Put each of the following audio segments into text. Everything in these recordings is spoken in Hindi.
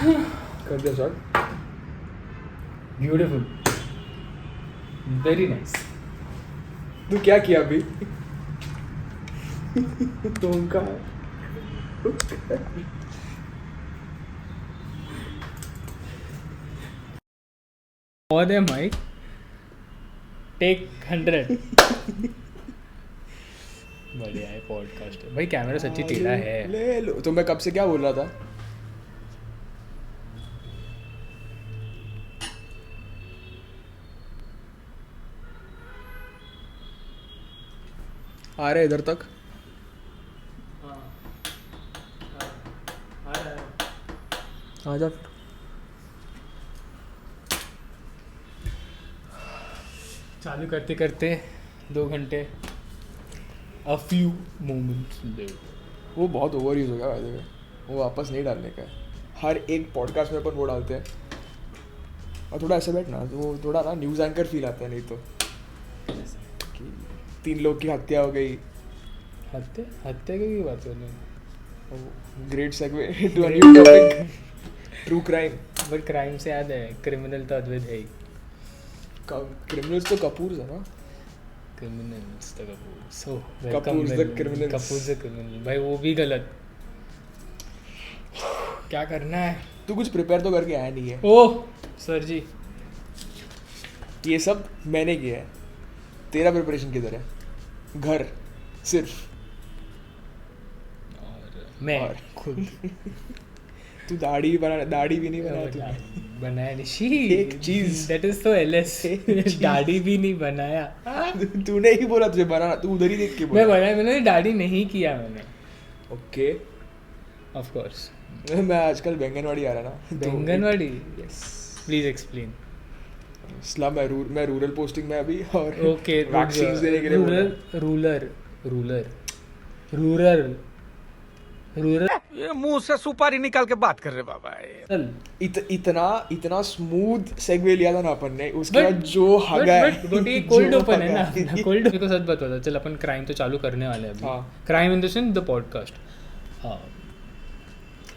कर दिया शॉट. Beautiful, very nice. तू क्या किया अभी? तुम का और है माइक, टेक 100. बढ़िया है पॉडकास्ट. भाई कैमरा सच्ची टेढ़ा है. ले लो. तो मैं कब से क्या बोल रहा था? आ रहे इधर तक. आ जा. चालू करते करते 2 घंटे, अ फ्यू मोमेंट्स लिव. वो बहुत ओवर यूज हो गया. भाई वो वापस नहीं डालने का है. हर एक पॉडकास्ट में अपन वो डालते हैं. और थोड़ा ऐसे बैठना तो वो थोड़ा ना न्यूज़ एंकर फील आता है. नहीं तो कि 3 लोग की हत्या हो गई. हत्या हत्या की बात कर रहे हैं. Great segue to a new topic, true crime. But crime से याद है, क्रिमिनल तो अद्वैत है ही. क्रिमिनल्स तो कपूर है ना. क्रिमिनल्स तो कपूर. सो Kapoor's the criminals. Kapoor the criminal. भाई वो भी गलत. क्या करना है? तू कुछ प्रिपेयर तो करके आया नहीं है. ओह सर जी, ये सब मैंने किया है. तेरा प्रिपरेशन किधर है? घर सिर्फ. और मैं और खुद तू दाढ़ी भी बना, दाढ़ी भी नहीं बनाया तूने. बनाया नहीं. एक चीज. दैट इज तो एलएस. दाढ़ी भी नहीं बनाया. तूने ही बोला तुझे बनाना. तू उधर ही देख के मैं बोला. बनाया, मैंने दाढ़ी नहीं किया मैंने. ओके. Of course. मैं आजकल बैंगनवाड़ी आ रहा ना. बैंगनवाड़ी. यस. Please explain. स्लम है. मैं रूरल पोस्टिंग में अभी. और ओके, वैक्सीन देने के लिए बोला. Rural rural rural rural. ये मुंह से सुपारी निकाल के बात कर रहे बाबा. इतना स्मूथ सेगवे लिया था ना अपन ने. उसके बाद जो हगा है. बट ये कोल्ड ओपन है ना. कोल्ड को सच बता. चल अपन क्राइम तो चालू करने वाले हैं अभी. हाँ. Crime in the sense the podcast. हाँ.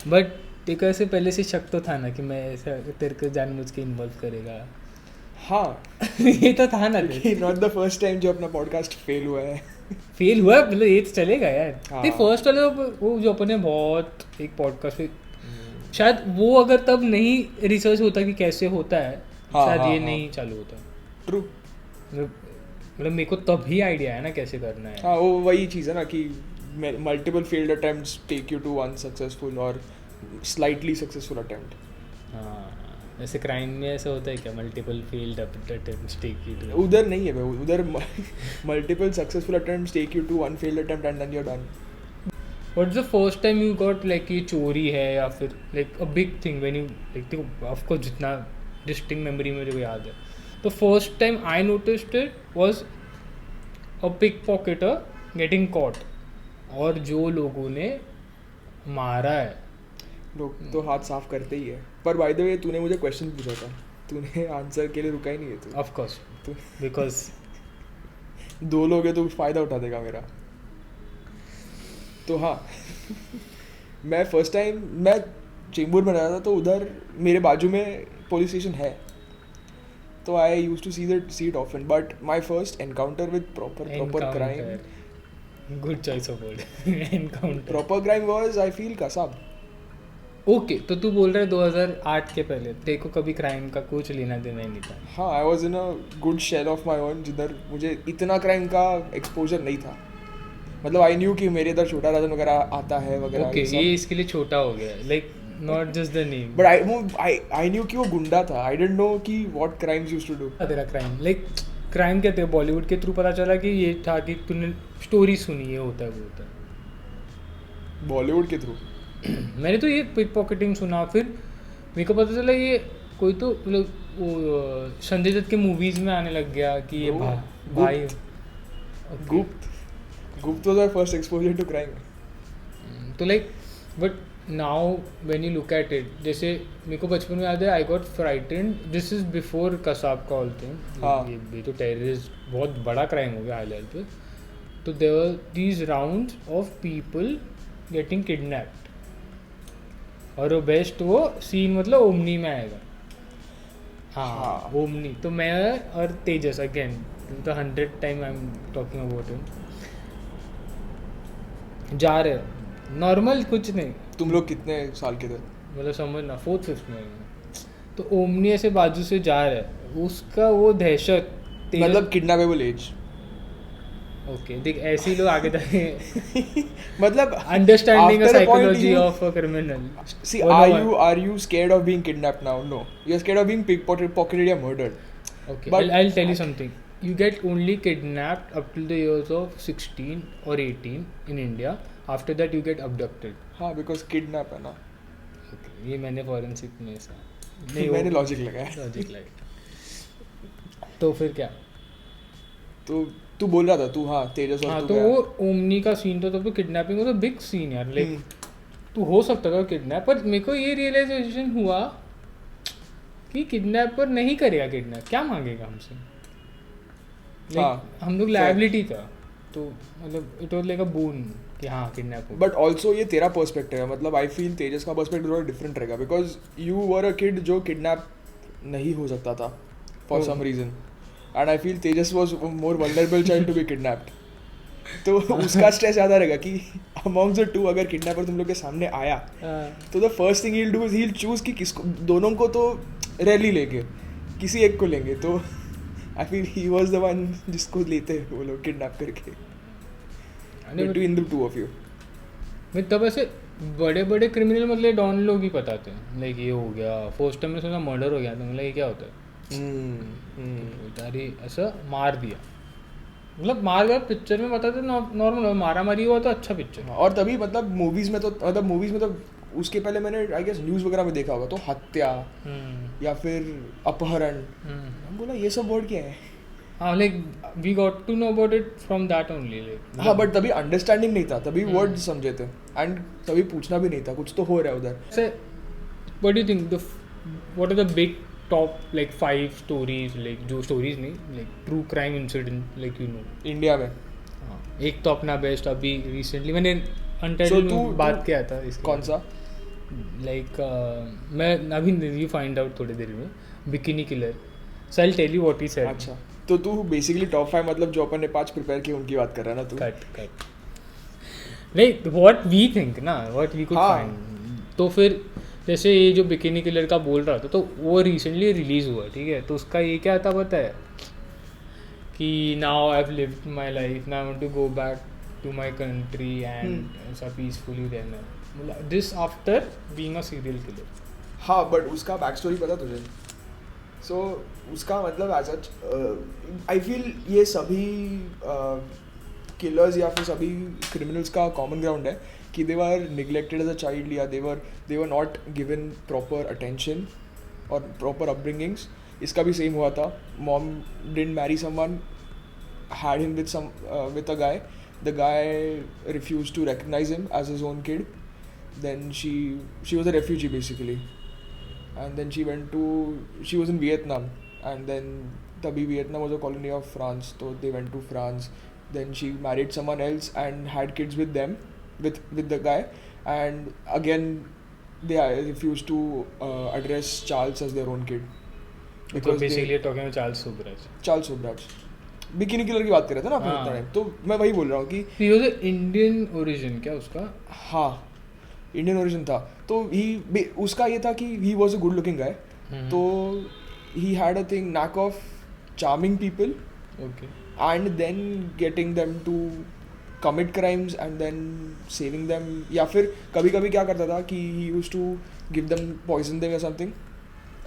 बट तेरे को ऐसे पहले से शक तो था ना कि मैं ऐसा तेरे को जानबूझ के इन्वॉल्व करेगा. हाँ. ये तो था ना. नॉट द फर्स्ट टाइम जो अपना पॉडकास्ट फेल हुआ है. फेल हुआ मतलब ये तो चलेगा यार. हाँ. ते फर्स्ट वाले वो जो अपने बहुत एक पॉडकास्ट पे शायद वो अगर तब नहीं रिसर्च होता कि कैसे होता है, हाँ, शायद हाँ, ये हाँ. नहीं चालू होता. ट्रू. मतलब मेरे को तभी आइडिया है ना कैसे करना है. हाँ, वो वही चीज़ है ना कि multiple failed attempts take you to one successful और स्लाइटली सक्सेसफुल अटेम्प्ट. हाँ, वैसे क्राइम में ऐसा होता है क्या? Multiple failed attempts take you to. उधर नहीं है भाई. उधर multiple successful attempts take you to one failed attempt and then you are done. What's the first time you got like ये चोरी है या फिर like a big thing when you like देखो ऑफकोर्स जितना डिस्टिंक्ट मेमोरी मेरे को याद है, तो first time I noticed it was a pickpocketer getting caught. और जो लोगों ने मारा है, लोग तो हाथ साफ करते ही है. पर बाय द वे तूने मुझे क्वेश्चन पूछा था. तूने आंसर के लिए रुका ही नहीं है. तू ऑफ कोर्स तू बिकॉज 2 लोग हैं तो फ़ायदा उठा देगा मेरा. तो हाँ. मैं फर्स्ट टाइम मैं चेंबूर में रहा था तो उधर मेरे बाजू में पुलिस स्टेशन है. तो I used to see it often. But my first encounter with proper crime. Good choice of word. Encounter. Proper crime was I feel Kasab. Okay, तो तू बोल रहा है 2008 के पहले तेरे को कभी क्राइम का कुछ लेना देना ही नहीं था. हाँ, I was in a good shell of my own जिधर मुझे इतना क्राइम का एक्सपोजर नहीं था. मतलब आई न्यू कि मेरे इधर छोटा राजन वगैरह आता है वगैरह. ओके, ये इसके लिए छोटा हो गया like not just the name. But I knew कि वो गुंडा था. आई डिडंट नो कि what crimes used to do. तेरा क्राइम लाइक क्राइम कहते हैं बॉलीवुड के थ्रू पता चला कि ये था कि तूने स्टोरी सुनी, ये होता है वो होता है. बॉलीवुड के थ्रू मैंने तो ये पिक पॉकेटिंग सुना, फिर मेरे को पता चला ये कोई तो मतलब वो संजय दत्त के मूवीज में आने लग गया कि ये भाई गुप्त was my first exposure to crime. तो like but now when you look at it, जैसे मेरे को बचपन में याद है I got frightened. This is before Kasab का ऑल थिंग. हाँ. ये तो टेररिस्ट बहुत बड़ा क्राइम हो गया हाल पे. तो there were these rounds of people getting kidnapped और वो बेस्ट वो सीन मतलब ओमनी में आएगा. हाँ हाँ. ओमनी. तो मैं और Tejas again the 100th time I am talking about him जा रहे नॉर्मल कुछ नहीं तुम लोग कितने साल के थे? मतलब समझना 4th 5th में. तो ओमनी ऐसे बाजू से जा रहा है उसका वो दहशत मतलब किडनैपेबल एज. ओके देख ऐसे ही लोग आगे जाए. मतलब understanding after a point psychology you- of a criminal. See, are you scared of being kidnapped now? No. You're scared of being pickpocketed or murdered. Okay, But- I'll tell you something. You get only kidnapped up till the years of 16 or 18 in India. After that, you get abducted. हाँ, because kidnap है ना. Okay, ये मैंने forensic में ऐसा मैंने लॉजिक लगाया. Logic like. तो फिर क्या? तो तू बोल रहा था तू हाँ तेजस और हाँ तू तो गया. वो ओमनी का सीन तो तब तो kidnapping was a big scene यार. लाइक तू हो सकता था किडनैप. पर मेरे को ये रियलाइजेशन हुआ कि किडनैपर नहीं करेगा किडनैप. क्या मांगेगा हमसे? हाँ, हम लोग लायबिलिटी था. तो मतलब इट वाज लाइक अ बून कि हाँ किडनैप हो. बट ऑल्सो ये तेरा पर्सपेक्टिव है. मतलब आई फील तेजस का पर्सपेक्टिव थोड़ा डिफरेंट रहेगा because you were a kid जो किडनैप नहीं हो सकता था for some reason and I feel Tejas was more vulnerable child to be kidnapped. तो उसका स्ट्रेस ज़्यादा रहेगा कि अमॉन्ग्स द टू अगर किडनैपर तुम लोग के सामने आया तो the first thing he'll do is he'll choose कि किसको दोनों को तो रैली लेंगे किसी एक को लेंगे. तो I feel he was the one जिसको लेते हैं वो लोग किडनैप करके between the two of you. मैं तब ऐसे बड़े बड़े क्रिमिनल मतलब डॉन लोग ही बताते हैं. लाइक ये हो गया फर्स्ट टाइम में सोचा मर्डर हो गया. तो मतलब ये क्या होता है? बेचारी ऐसा मार दिया. मतलब मार गया पिक्चर में बताते नॉर्मल मारा मारी हुआ तो अच्छा पिक्चर. और तभी मतलब मूवीज में तो उसके पहले मैंने आई गेस न्यूज़ वगैरह में देखा होगा तो हत्या या फिर अपहरण. हम बोला ये सब वर्ड क्या है. हाँ like we got to know about it from that only. Like हाँ बट तभी अंडरस्टैंडिंग नहीं था. तभी वर्ड समझे थे एंड तभी पूछना भी नहीं था कुछ तो हो रहा है उधर. से what do you think the what are the big top like 5 stories like जो स्टोरीज नहीं like true crime incident like you know India में. हाँ एक तो अपना बेस्ट अभी रिसेंटली मैंने So अनटाइटल्ड तू- में बात किया था इसके. कौन सा? लाइक मैं अभी यू फाइंड आउट थोड़ी देर में bikini killer. So I tell you what he said. अच्छा तो तू बेसिकली टॉप 5 मतलब जो अपन ने 5 प्रिपेयर किए उनकी बात कर रहा है ना तू. Cut like what we think ना व्हाट वी कुड हाँ. फाइंड. तो फिर जैसे ये जो बिकिनी किलर का बोल रहा था तो वो रिसेंटली रिलीज़ हुआ. ठीक है तो उसका ये क्या था पता है कि now I have lived my life now I want to go back to my country and ऐसा पीसफुली रहना. मतलब this after being a serial killer. हाँ बट उसका बैक स्टोरी पता तुझे. सो उसका मतलब एज सच आई फील ये सभी किलर्स या फिर सभी क्रिमिनल्स का कॉमन ग्राउंड है कि they were neglected as a child या they were not given proper attention और प्रॉपर अपब्रिंगिंग्स. इसका भी सेम हुआ था. Mom didn't marry someone had him with a guy. The guy refused to recognize him as his own kid. Then she was a refugee basically, and then she was in Vietnam, and then tabhi Vietnam was a colony of France, so they went to France. Then she married someone else and had kids with them, with the guy, and again they refused to address Charles as their own kid because basically talking about Charles Subraj. Bikini killer की बात कर रहे थे ना अपन उतना टाइम. तो मैं वही बोल रहा हूँ कि he was इंडियन ओरिजिन क्या उसका. हाँ इंडियन ओरिजिन था. तो उसका ये था कि he was a good looking guy. तो he had a thing knack of charming people and then getting them to commit crimes and then saving them. या फिर कभी कभी क्या करता था कि he used to give them poison them or something.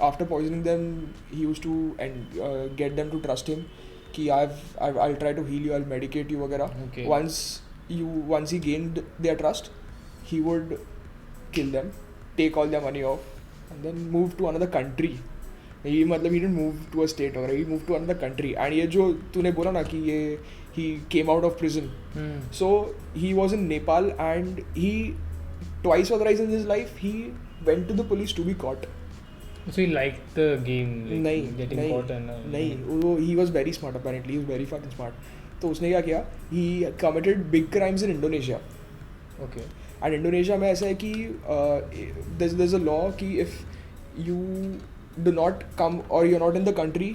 After poisoning them he used to and get them to trust him कि I'll try to heal you, I'll medicate you वगैरह. Okay. Once he gained their trust, he would kill them, take all their money off, and then move to another country. He didn't move to a state वगैरह, he moved to another country. And ये जो तूने बोला ना कि ये he came out of prison. So he was in Nepal and he twice or thrice in his life he went to the police to be caught. So he liked the game, like getting caught and नहीं वो he was very smart apparently. He was very fucking smart. तो उसने क्या किया? He committed big crimes in Indonesia. Okay. And Indonesia में ऐसा है कि there's a law कि if you do not come or you're not in the country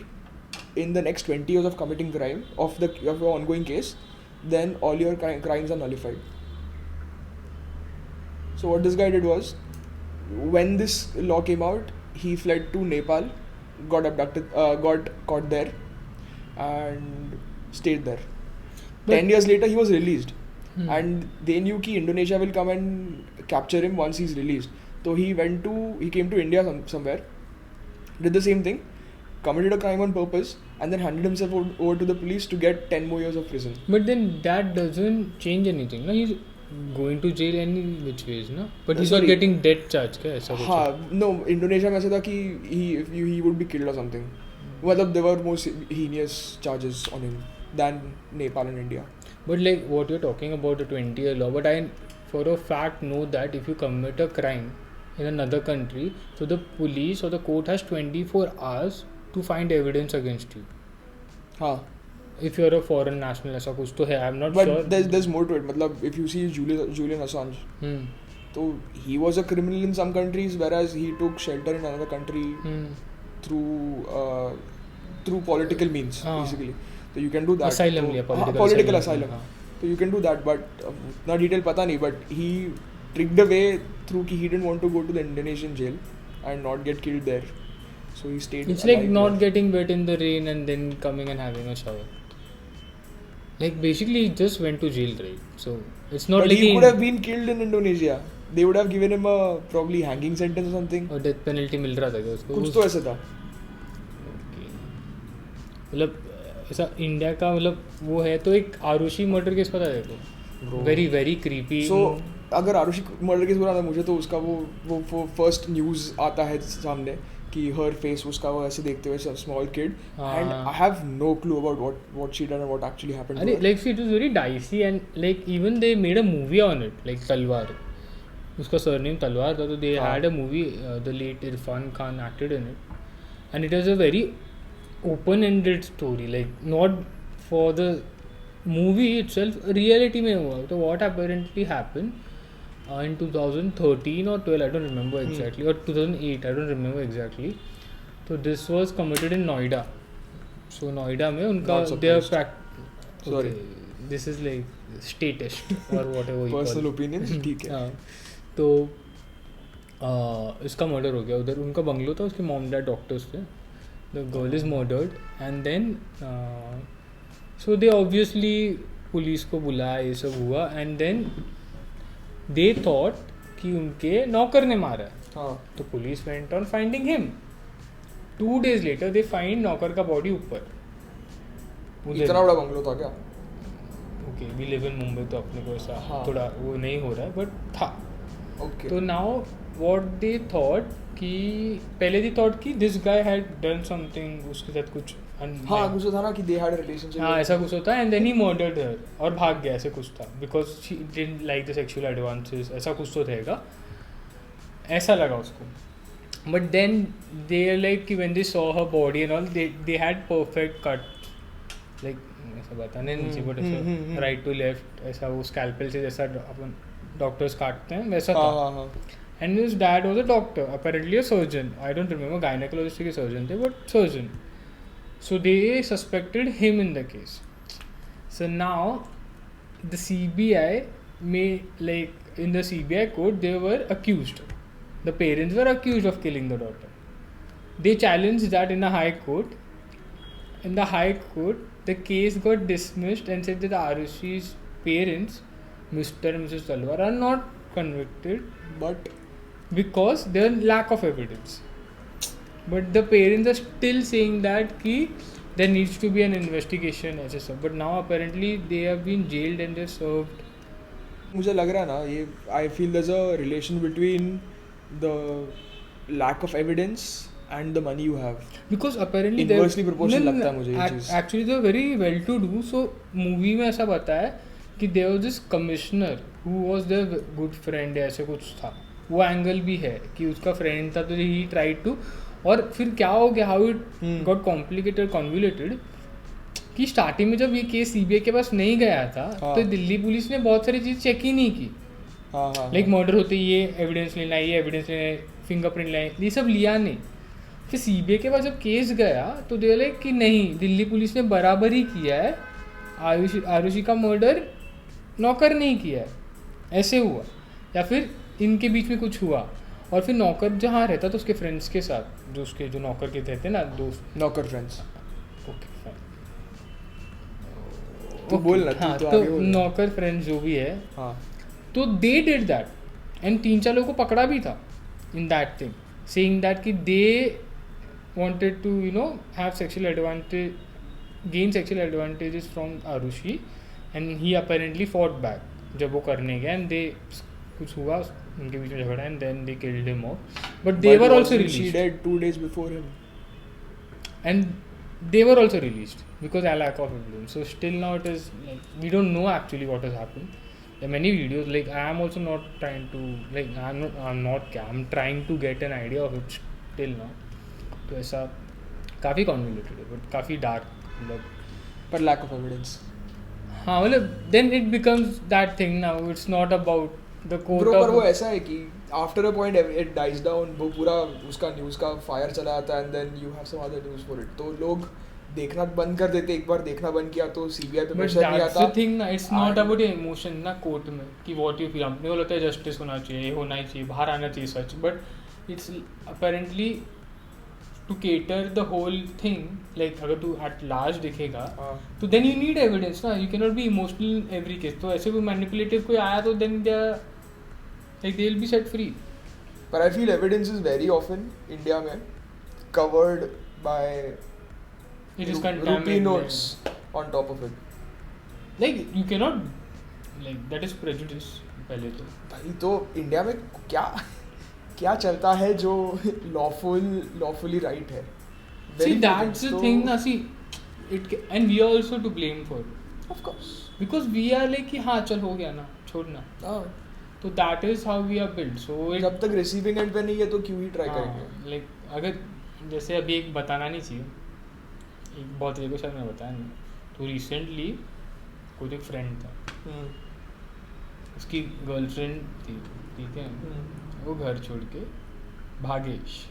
in the next 20 years of committing crime of your ongoing case, then all your crimes are nullified. So what this guy did was, when this law came out, he fled to Nepal, got abducted, got caught there, and stayed there. But- 10 years later, he was released. Hmm. And they knew कि Indonesia will come and capture him once he's released. So he came to India somewhere, did the same thing, committed a crime on purpose, and then handed himself over to the police to get 10 more years of prison. But then that doesn't change anything. No, he's going to jail any which ways, no? But he's not Sorry. getting death charge, क्या ऐसा कुछ? हाँ, no, Indonesia में ऐसा था कि he would be killed or something. मतलब there were more heinous charges on him than Nepal and India. But like what you're talking about the 20-year law, but I for a fact know that if you commit a crime in another country, so the police or the court has 24 hours to find evidence against you. हाँ. If you're a foreign national, ऐसा कुछ तो है. I'm not But sure. there's more to it. मतलब if you see Julian Assange, Hmm. so he was a criminal in some countries, whereas he took shelter in another country Hmm. through political means, हाँ. basically. So you can do that. Asylum So, लिया, हाँ, political political asylum, asylum. हाँ. So you can do that, but उतना detail पता नहीं. But he tricked the way through कि he didn't want to go to the Indonesian jail and not get killed there. So he stayed. It's like alive not there. getting wet in the rain and then coming and having a shower. Like basically he just went to jail, right? So it's not But like he could have been killed in Indonesia. They would have given him a probably hanging sentence or something. और डेथ पेनल्टी मिल रहा था क्या उसको? कुछ तो ऐसा था. Okay. मतलब ऐसा इंडिया का मतलब वो है तो एक आरुषि मर्डर केस पता है देखो, वेरी वेरी क्रीपी. So अगर आरुषि मर्डर केस बोला था मुझे, तो उसका वो फर्स्ट न्यूज़ आता है सामने कि हर फेस उसका वो ऐसे देखते हुए small kid, and I have no clue about what she done and what actually happened. अरे like it was very dicey and like even they made a movie on it, like Talwar, उसका सरनेम तलवार था, तो they had a movie, the late Irrfan Khan acted in it and it was a very open ended story, like not for the movie itself, reality में हुआ. तो what apparently happened in 2013 or 12, I don't remember exactly, or 2008, I don't remember exactly. So this was committed in Noida. So Noida में उनका Not their surprised. Sorry. this is like statist or whatever you personal call opinion. ठीक है. हाँ, तो इसका मर्डर हो गया उधर. उनका बंगलो था, उसके मॉम डैड डॉक्टर्स थे. The girl is murdered and then so they obviously police को बुलाया, ये सब हुआ एंड देन दे थॉट कि उनके नौकर ने मारा है. हाँ. तो police went on finding him. 2 days later they find नौकर का बॉडी ऊपर. इतना बड़ा बंगलो था क्या? Okay, we live in Mumbai तो अपने को ऐसा हाँ. थोड़ा वो नहीं हो रहा है, बट था. ओके. तो नाउ व्हाट दे थॉट कि पहले दे थॉट कि this guy had done something, उसके साथ कुछ हाँ, कुछ तो था ना कि दे हैड अ रिलेशनशिप. हाँ ऐसा कुछ होता है and then he murdered her और भाग गया, ऐसे कुछ था, because she didn't like the sexual advances, ऐसा कुछ तो रहेगा, ऐसा लगा उसको. But then they are like कि when they saw her body and all they had perfect cut, like ऐसा बताने नहीं चाहिए बट ऐसा राइट टू लेफ्ट, ऐसा वो स्कैल्पेल से जैसा अपन डॉक्टर्स काटते हैं वैसा था. हाँ हाँ. And his dad was a doctor, apparently a surgeon. I don't remember, gynecologist के surgeon थे, but surgeon. So they suspected him in the case. So now the CBI may, like in the CBI court, they were accused. The parents were accused of killing the daughter. They challenged that in the high court. In the high court, the case got dismissed and said that Arushi's parents, Mr. and Mrs. Talwar, are not convicted But because there lack of evidence. But the parents are still saying that ki there needs to be an investigation ऐसे सब. But now apparently they have been jailed and they're served. मुझे लग रहा है ना ये, I feel there's a relation between the lack of evidence and the money you have. Because apparently Inversely proportional लगता है मुझे ये चीज़. Actually they're very well to do. So movie में ऐसा बताया कि there was this commissioner who was their good friend, ऐसे कुछ था. वो एंगल भी है कि उसका फ्रेंड था, तो ही ट्राइड टू. और फिर क्या हो गया, how it got complicated convoluted, कि स्टार्टिंग में जब ये केस सीबीआई के पास नहीं गया था, हाँ. तो दिल्ली पुलिस ने बहुत सारी चीज़ चेक ही नहीं की. हाँ हाँ लाइक मर्डर होते ही ये एविडेंस लेना, ये एविडेंस लेना, फिंगरप्रिंट लेना, ये सब लिया नहीं. फिर सीबीआई के पास जब केस गया तो दे लाइक कि नहीं, दिल्ली पुलिस ने बराबर ही किया है, आरुषि का मर्डर नौकर नहीं किया है, ऐसे हुआ, या फिर इनके बीच में कुछ हुआ. और फिर नौकर जहाँ रहता था उसके फ्रेंड्स के साथ, जो उसके जो नौकर के रहते ना दोस्त. नौकर फ्रेंड्स. Okay fine. तू बोल ना, हाँ, तू तो आगे बोल ना. नौकर फ्रेंड्स जो भी है, हाँ तो दे डिड दैट एंड 3-4 लोगों को पकड़ा भी था in that thing, saying that कि they wanted to you know have sexual advantage, gain sexual advantages from Aarushi, and he apparently fought back जब वो करने गए, एंड दे कुछ हुआ उनके बीच में झगड़ा, and then they killed him off. But they were also she released, died 2 days before him. and they were also released because of lack of evidence. So still now it is like we don't know actually what has happened. There are many videos, like I am also not trying to, like I'm trying to get an idea of it till now. तो ऐसा काफ़ी convoluted है, but काफ़ी dark, मतलब. पर lack of evidence. हाँ मतलब then it becomes that thing now. It's not about the court Bro, पर of. वो ऐसा है कि after a point it dies down, वो पूरा उसका न्यूज़ का फायर चला जाता है, and then you have some other news for it. तो लोग देखना बंद कर देते. एक बार देखना बंद किया तो सीबीआई पे But प्रेशर नहीं that's आता. the thing ना, it's not And- about your emotion ना कोर्ट में कि what you feel. अपने को लगता है जस्टिस होना चाहिए, ये होना ही चाहिए, बाहर आना चाहिए सच, but it's apparently to cater the whole thing. Like अगर तू at large देखेगा हाँ. तो then you need evidence ना, you cannot be emotional in every case. तो ऐसे कोई manipulative कोई आया तो then they will be set free. But I feel evidence is very often India में covered by It is rupee contaminated. notes on top of it. Like you cannot, like that is prejudice पहले तो. भाई तो इंडिया में क्या चलता है जो lawfully right है. See, Very few that's things. the तो- thing na, see, and we are also to blame for it. Of course. Because we are like कि हाँ चल हो गया ना, छोड़ना. हाँ. तो that is how we are built. So it, जब तक रिसीविंग एंड पे नहीं है तो क्यों ही ट्राई हाँ, करेंगे. like अगर जैसे अभी एक बताना नहीं चाहिए, एक बहुत जगह शायद मैं बताया नहीं, तो रिसेंटली कोई एक फ्रेंड था, उसकी गर्लफ्रेंड थी, ठीक है, वो घर छोड़ के भागेश,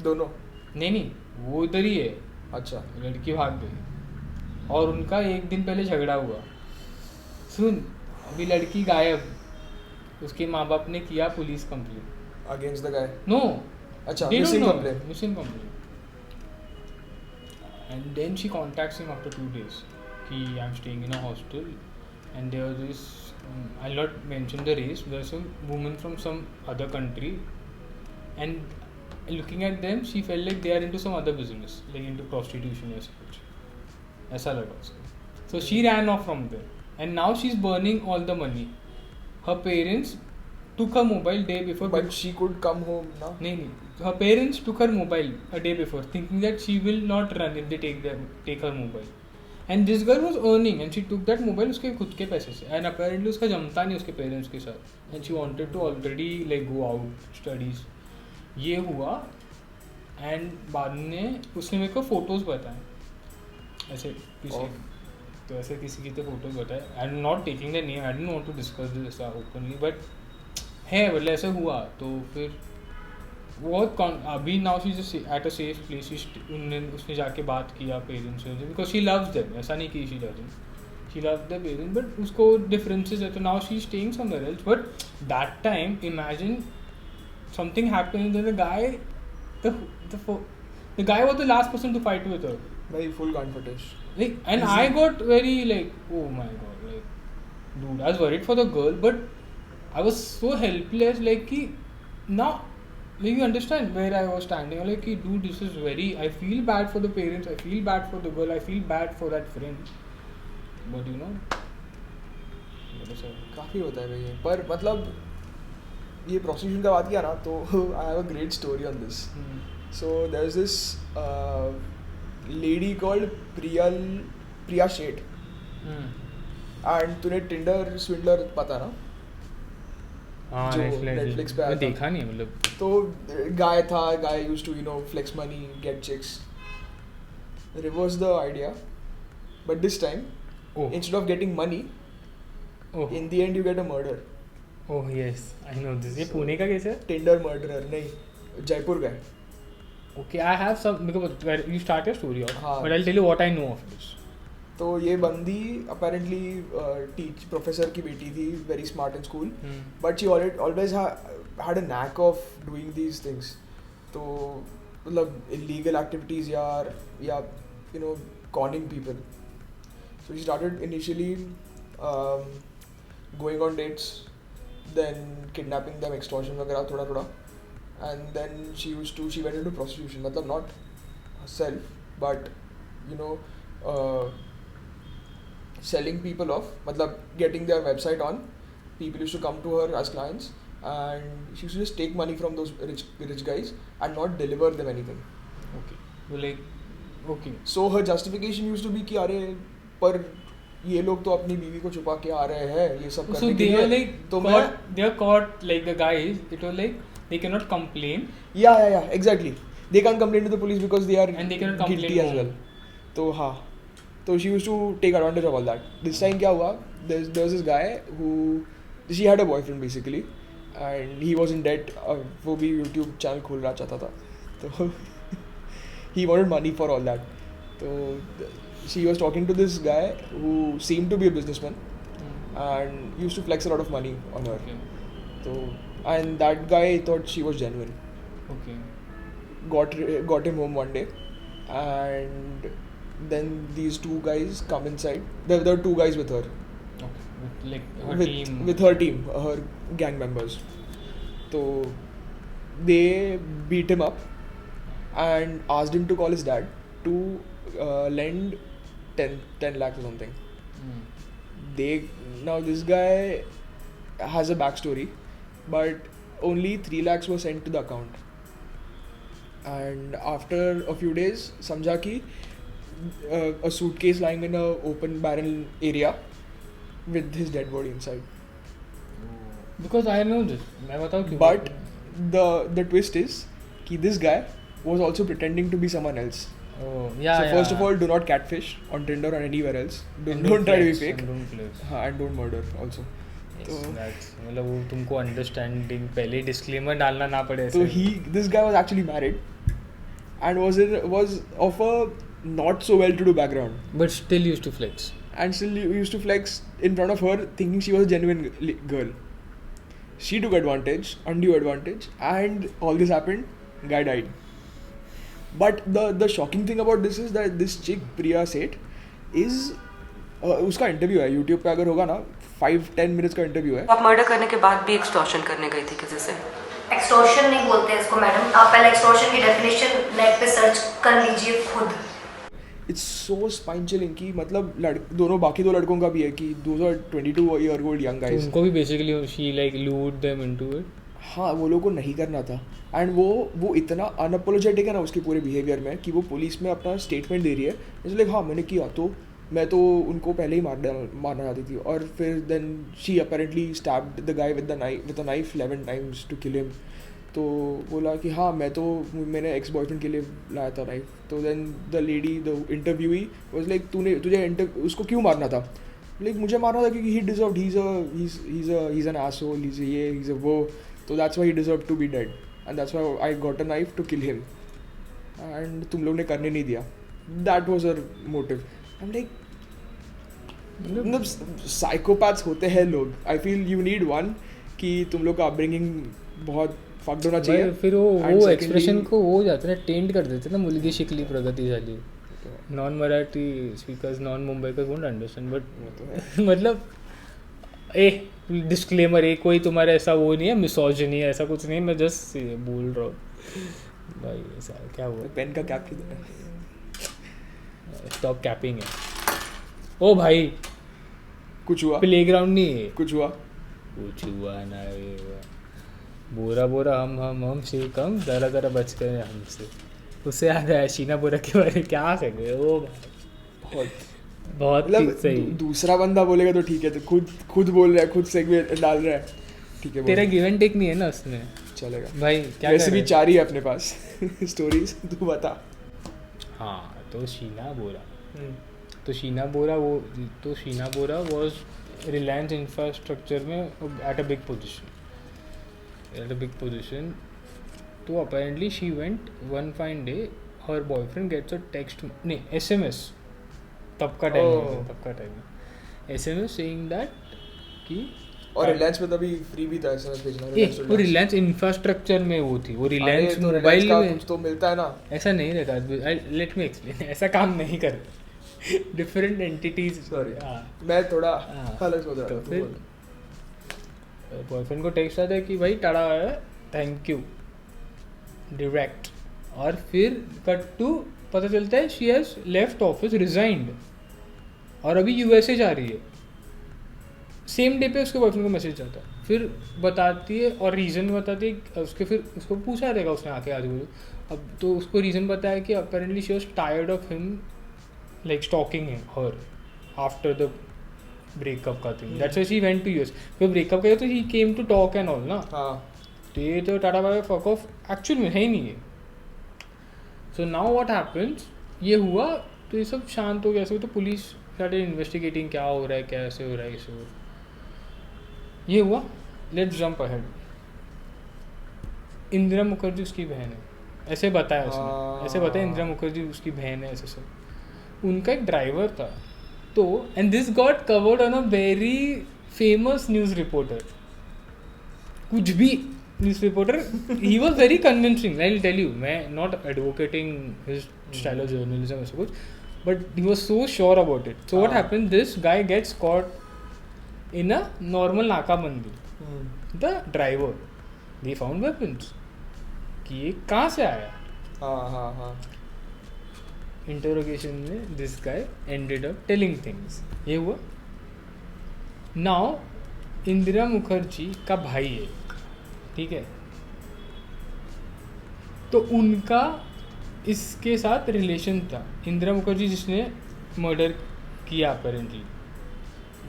दोनों. नहीं वो इधर ही है, अच्छा. लड़की भाग गई और उनका एक दिन पहले झगड़ा हुआ. सुन, अभी लड़की गायब, उसके माँ बाप ने किया police complaint. Against the guy. No, अच्छा. they don't missing know. Complaint. Missing complaint. And then she contacts him after 2 days कि I'm staying in a hostel and there was this I'll not mention the race, there's a woman from some other country and looking at them she felt like they are into some other business, like into prostitution or something. ऐसा लगा उसको. So she ran off from there and now she's burning all the money. Her parents took her mobile day before. But she could come home ना. नहीं, her parents took her mobile a day before, thinking that she will not run if they take her mobile. And this girl was earning, and she took that mobile उसके खुद के पैसे से. And apparently उसका जमता नहीं उसके parents के साथ. And she wanted to already like go out studies. ये हुआ, and बाद में उसने मेरे को photos बताए. ऐसे किसी तो ऐसे किसी की तो photos बताए. I'm not taking the name. I didn't want to discuss this openly, but है मतलब ऐसे हुआ. तो फिर बहुत अभी now she is at a safe place. उसने जाके बात किया पेरेंट्स से बिकॉज शी लव्स देम. ऐसा नहीं कि she doesn't, she loves the parents, but उसको डिफरेंसेस है. तो now she is staying somewhere else. But that time imagine something happened and the guy was the last person to fight with her. भाई full gun footage. Like, and I got very like, oh my god, like, dude, I was worried for the girl, but I was so helpless. Like, ki, now, like, you understand where I was standing. Like, ki, dude, this is very. I feel bad for the parents. I feel bad for the girl. I feel bad for that friend. But you know, what is it? काफ़ी होता है भाई ये. पर मतलब ये prostitution का बात किया ना तो I have a great story on this. So there's this lady called Priya Sheth. And तूने Tinder swindler पता ना? हाँ, जो Netflix पे आया मैं था. देखा नहीं है मतलब. तो guy था, guy used to flex money, get chicks. Reverse the idea, but this time Oh. instead of getting money, Oh. in the end you get a murder. Oh yes I know this. ये पुणे का केस है. टिंडर मर्डरर नहीं, जयपुर का है. Okay, I have some because you start your story off, हाँ. but I'll tell you what I know of this. तो ये बंदी अपेरेंटली टीच प्रोफेसर की बेटी थी, very smart in school, but she always had a knack of doing these things. तो मतलब इलीगल एक्टिविटीज या you know conning people. So she started initially going on dates, then kidnapping them, extortion वगैरह थोड़ा थोड़ा, and then she went into prostitution, मतलब not herself but you know selling people off, मतलब getting their website on. People used to come to her as clients and she used to just take money from those rich guys and not deliver them anything. Okay, so like okay, so her justification used to be कि अरे पर ये लोग तो अपनी बीवी को छुपा के आ रहे हैं ये सब so करने के they were लिए. like तो they are caught like the guys. It was like they cannot complain. Yeah, exactly. They can't complain to the police because they are And they cannot complain guilty as home. well. तो हाँ, तो she used to take advantage of all that. This time क्या हुआ? There was this guy who she had a boyfriend basically, and he was in debt. वो भी YouTube channel खोलना चाहता था, तो he wanted money for all that. तो she was talking to this guy who seemed to be a businessman and used to flex a lot of money on her. Okay. So and that guy thought she was genuine. Okay. Got him home one day, and then these two guys come inside. There were two guys with her, Okay. With like her with team. with her team, her gang members. So they beat him up and asked him to call his dad to lend 10 lakhs or something. Now this guy has a backstory, but only 3 lakhs were sent to the account. And after a few days, समझा कि a suitcase lying in a open barrel area with his dead body inside. Because I know this. मैं बताऊँ क्यों? But the twist is कि this guy was also pretending to be someone else. Oh yeah. So yeah. first of all, do not catfish on Tinder or anywhere else. And Don't try to be flex, fake. and don't flex. हाँ, and don't murder also. Yes, तो- that's मतलब वो तुमको अंडरस्टैंडिंग पहले डिस्क्लेमर डालना ना पड़े So ऐसे. this guy was actually married and was of a not so well-to-do background, But still used to flex. and still used to flex in front of her, thinking she was a genuine girl. She took advantage, undue advantage, and all this happened. Guy died. But the shocking thing about this is that this chick Priya Seth is उसका इंटरव्यू है YouTube पे, अगर होगा ना 5-10 minutes का इंटरव्यू है. आप मर्डर करने के बाद भी एक्सटॉर्शन करने गई थी किसी से? एक्सटॉर्शन नहीं बोलते हैं इसको मैडम. आप पहले एक्सटॉर्शन की डेफिनेशन नेट पे सर्च कर लीजिए खुद. It's so spine chilling कि मतलब दोनों बाकी दो लड़कों का भी है कि those are 22-year-old young तो guys. उनको भी basically she like lured them into it. हाँ, वो लोगों को नहीं करना था. एंड वो इतना अनअपोलोजेटिक है ना उसके पूरे बिहेवियर में कि वो पुलिस में अपना स्टेटमेंट दे रही है. इसलिए हाँ मैंने किया, तो मैं तो उनको पहले ही मारना चाहती थी. और फिर then she apparently stabbed the guy with a knife 11 times to kill him. तो बोला कि हाँ मैंने एक्स बॉयफ्रेंड के लिए लाया था नाइफ. तो then the lady the interviewee was like तुझे उसको क्यों मारना था? लाइक मुझे मारना था क्योंकि he deserved, he is an asshole, he is a वो, तो that's why he deserved to be dead and that's why I got a knife to kill him. And तुम लोग ने करने नहीं दिया. That was her motive. I am like मतलब साइकोपैथ्स होते हैं लोग. I feel you need one कि तुम लोग का अपब्रिंगिंग बहुत फक्ड होना चाहिए. भाई फिर And वो secondly- एक्सप्रेशन को वो हो जाते ना टेंट कर देते ना, मुलगी शिकली प्रगतिशाली. Non Marathi speakers, non Mumbaikar won't understand, but मतलब डिस्क्लेमर कोई तुम्हारा ऐसा वो नहीं है, मिसोजिनी है, ऐसा कुछ नहीं. मैं जस्ट बोल रहा हूँ भाई ऐसा क्या हुआ. पेन का कैप किधर है? स्टॉप कैपिंग है. ओ भाई कुछ हुआ? प्लेग्राउंड नहीं है. कुछ हुआ? कुछ हुआ ना रे हुआ. बोरा बोरा हम से कम दरा दरा बच गए हमसे. उससे याद आया शीना बोरा के बारे में क्या कहेंगे. ओ भाई बहुत मतलब सही. दूसरा बंदा बोलेगा तो ठीक है, तो खुद बोल रहा है, खुद सेगवे डाल रहा है, ठीक है तेरा बोल, गिव एंड टेक नहीं है ना उसमें. चलेगा. भाई क्या वैसे कर भी रहे? 4 ही है अपने पास स्टोरीज. तू बता. हाँ तो शीना बोरा. तो Sheena Bora was Reliance Infrastructure में at a big position so apparently she went one fine day her boyfriend gets a text नहीं SMS तब का टाइम SMS सेइंग दैट कि और रिलायंस में तभी फ्री भी था एसएमएस भेजना वो रिलायंस इंफ्रास्ट्रक्चर में वो थी वो रिलायंस तो मोबाइल का में कुछ तो मिलता है ना ऐसा नहीं रहता लेट मी एक्सप्लेन ऐसा काम नहीं करते डिफरेंट एंटिटीज सॉरी मैं थोड़ा हाँ। अलग सोच रहा तो था फिर बॉयफ्रेंड को टेक्स्ट आता है कि भाई टाटा है थैंक यू डायरेक्ट और फिर कट टू पता चलता है she has left office resigned और अभी USA जा रही है सेम डे पे उसके बॉयफ्रेंड को मैसेज आता है फिर बताती है और रीज़न बताती है उसके फिर उसको पूछा रहेगा उसने आके आज बोलो अब तो उसको रीज़न बताया कि apparently she was tired of him like stalking him her after the breakup का thing that's why she went to US फिर ब्रेकअप किया तो he came to talk and all ना हाँ तो ये तो ta-ta bye fuck off actual में है ही नहीं है सो नाउ व्हाट हैपेंस ये हुआ तो ये सब शांत हो गया ऐसे तो पुलिस स्टार्टेड इन्वेस्टिगेटिंग क्या हो रहा है कैसे हो रहा है कैसे हो रहा है ये हुआ let's jump ahead Indira Mukherjee उसकी बहन है ऐसे बताया उसने ऐसे बताया इंदिरा मुखर्जी उसकी बहन है ऐसे सब उनका एक ड्राइवर था तो and this got covered on a very famous news reporter कुछ भी news reporter he was very convincing I will tell you मैं not advocating his style of journalism ऐसा कुछ but he was so sure about it so what happened this guy gets caught in a normal नाकाबंदी the driver they found weapons कि ये कहाँ से आया हाँ इंटरोगेशन में this guy ended up telling things ये हुआ now इंदिरा मुखर्जी का भाई है ठीक है तो उनका इसके साथ रिलेशन था इंदिरा मुखर्जी जिसने मर्डर किया अपेरेंटली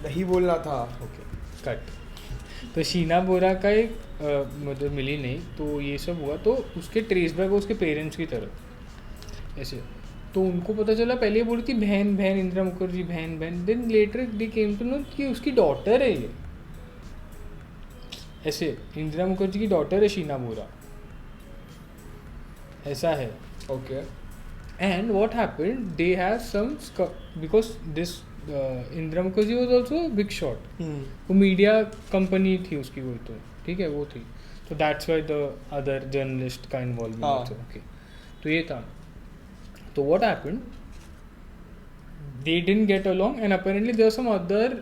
नहीं बोलना था ओके कट तो शीना बोरा का एक मतलब मिली नहीं तो ये सब हुआ तो उसके ट्रेस बैक उसके पेरेंट्स की तरफ ऐसे तो उनको पता चला पहले ये बोली थी बहन बहन इंदिरा मुखर्जी बहन बहन then later they came to know कि उसकी डॉटर है ये ऐसे इंदिरा मुखर्जी की डॉटर है शीना बोरा ऐसा है okay and what happened they have some because this Indira Mukherjee was also big shot वो मीडिया कंपनी थी उसकी वो तो ठीक है वो थी तो that's why the other journalist का इन्वॉल्वमेंट ओके तो ये था तो what happened they didn't get along and apparently there some other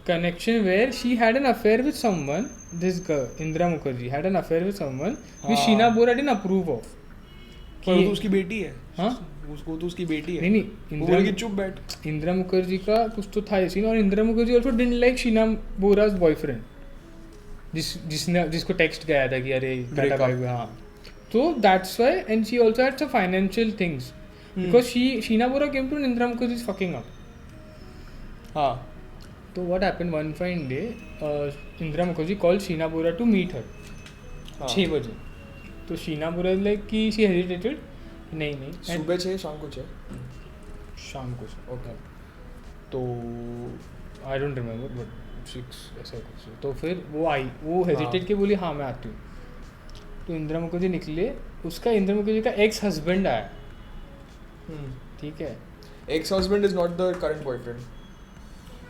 connection where she had an affair with someone this girl Indira Mukherjee had an affair with someone which Sheena Bora didn't approve of पर वो तो उसकी बेटी है हाँ उसको तो उसकी बेटी है नहीं वो बोल के चुप बैठ इंदिरा मुखर्जी का कुछ तो था सीन और Indira Mukherjee also didn't like Sheena Bora's boyfriend जिसको टेक्स्ट गया था कि अरे टाटा बाय हाँ तो that's why and she also had some financial things because Sheena Bora came to Indira Mukherjee is fucking up हाँ तो what happened one fine day Indira Mukherjee call Sheena Bora to meet her 6 बजे तो शीना बोरा लाइक कि शी हेजिटेटेड नहीं सुबह 6 शाम को 6 शाम को ओके तो आई डोंट रिमेंबर बट 6 ऐसा कुछ तो फिर वो आई वो हेजिटेट के बोली हाँ मैं आती हूँ तो इंदिरा मुखर्जी निकले उसका इंदिरा मुखर्जी का एक्स हस्बैंड आया ठीक है ex husband is not the current boyfriend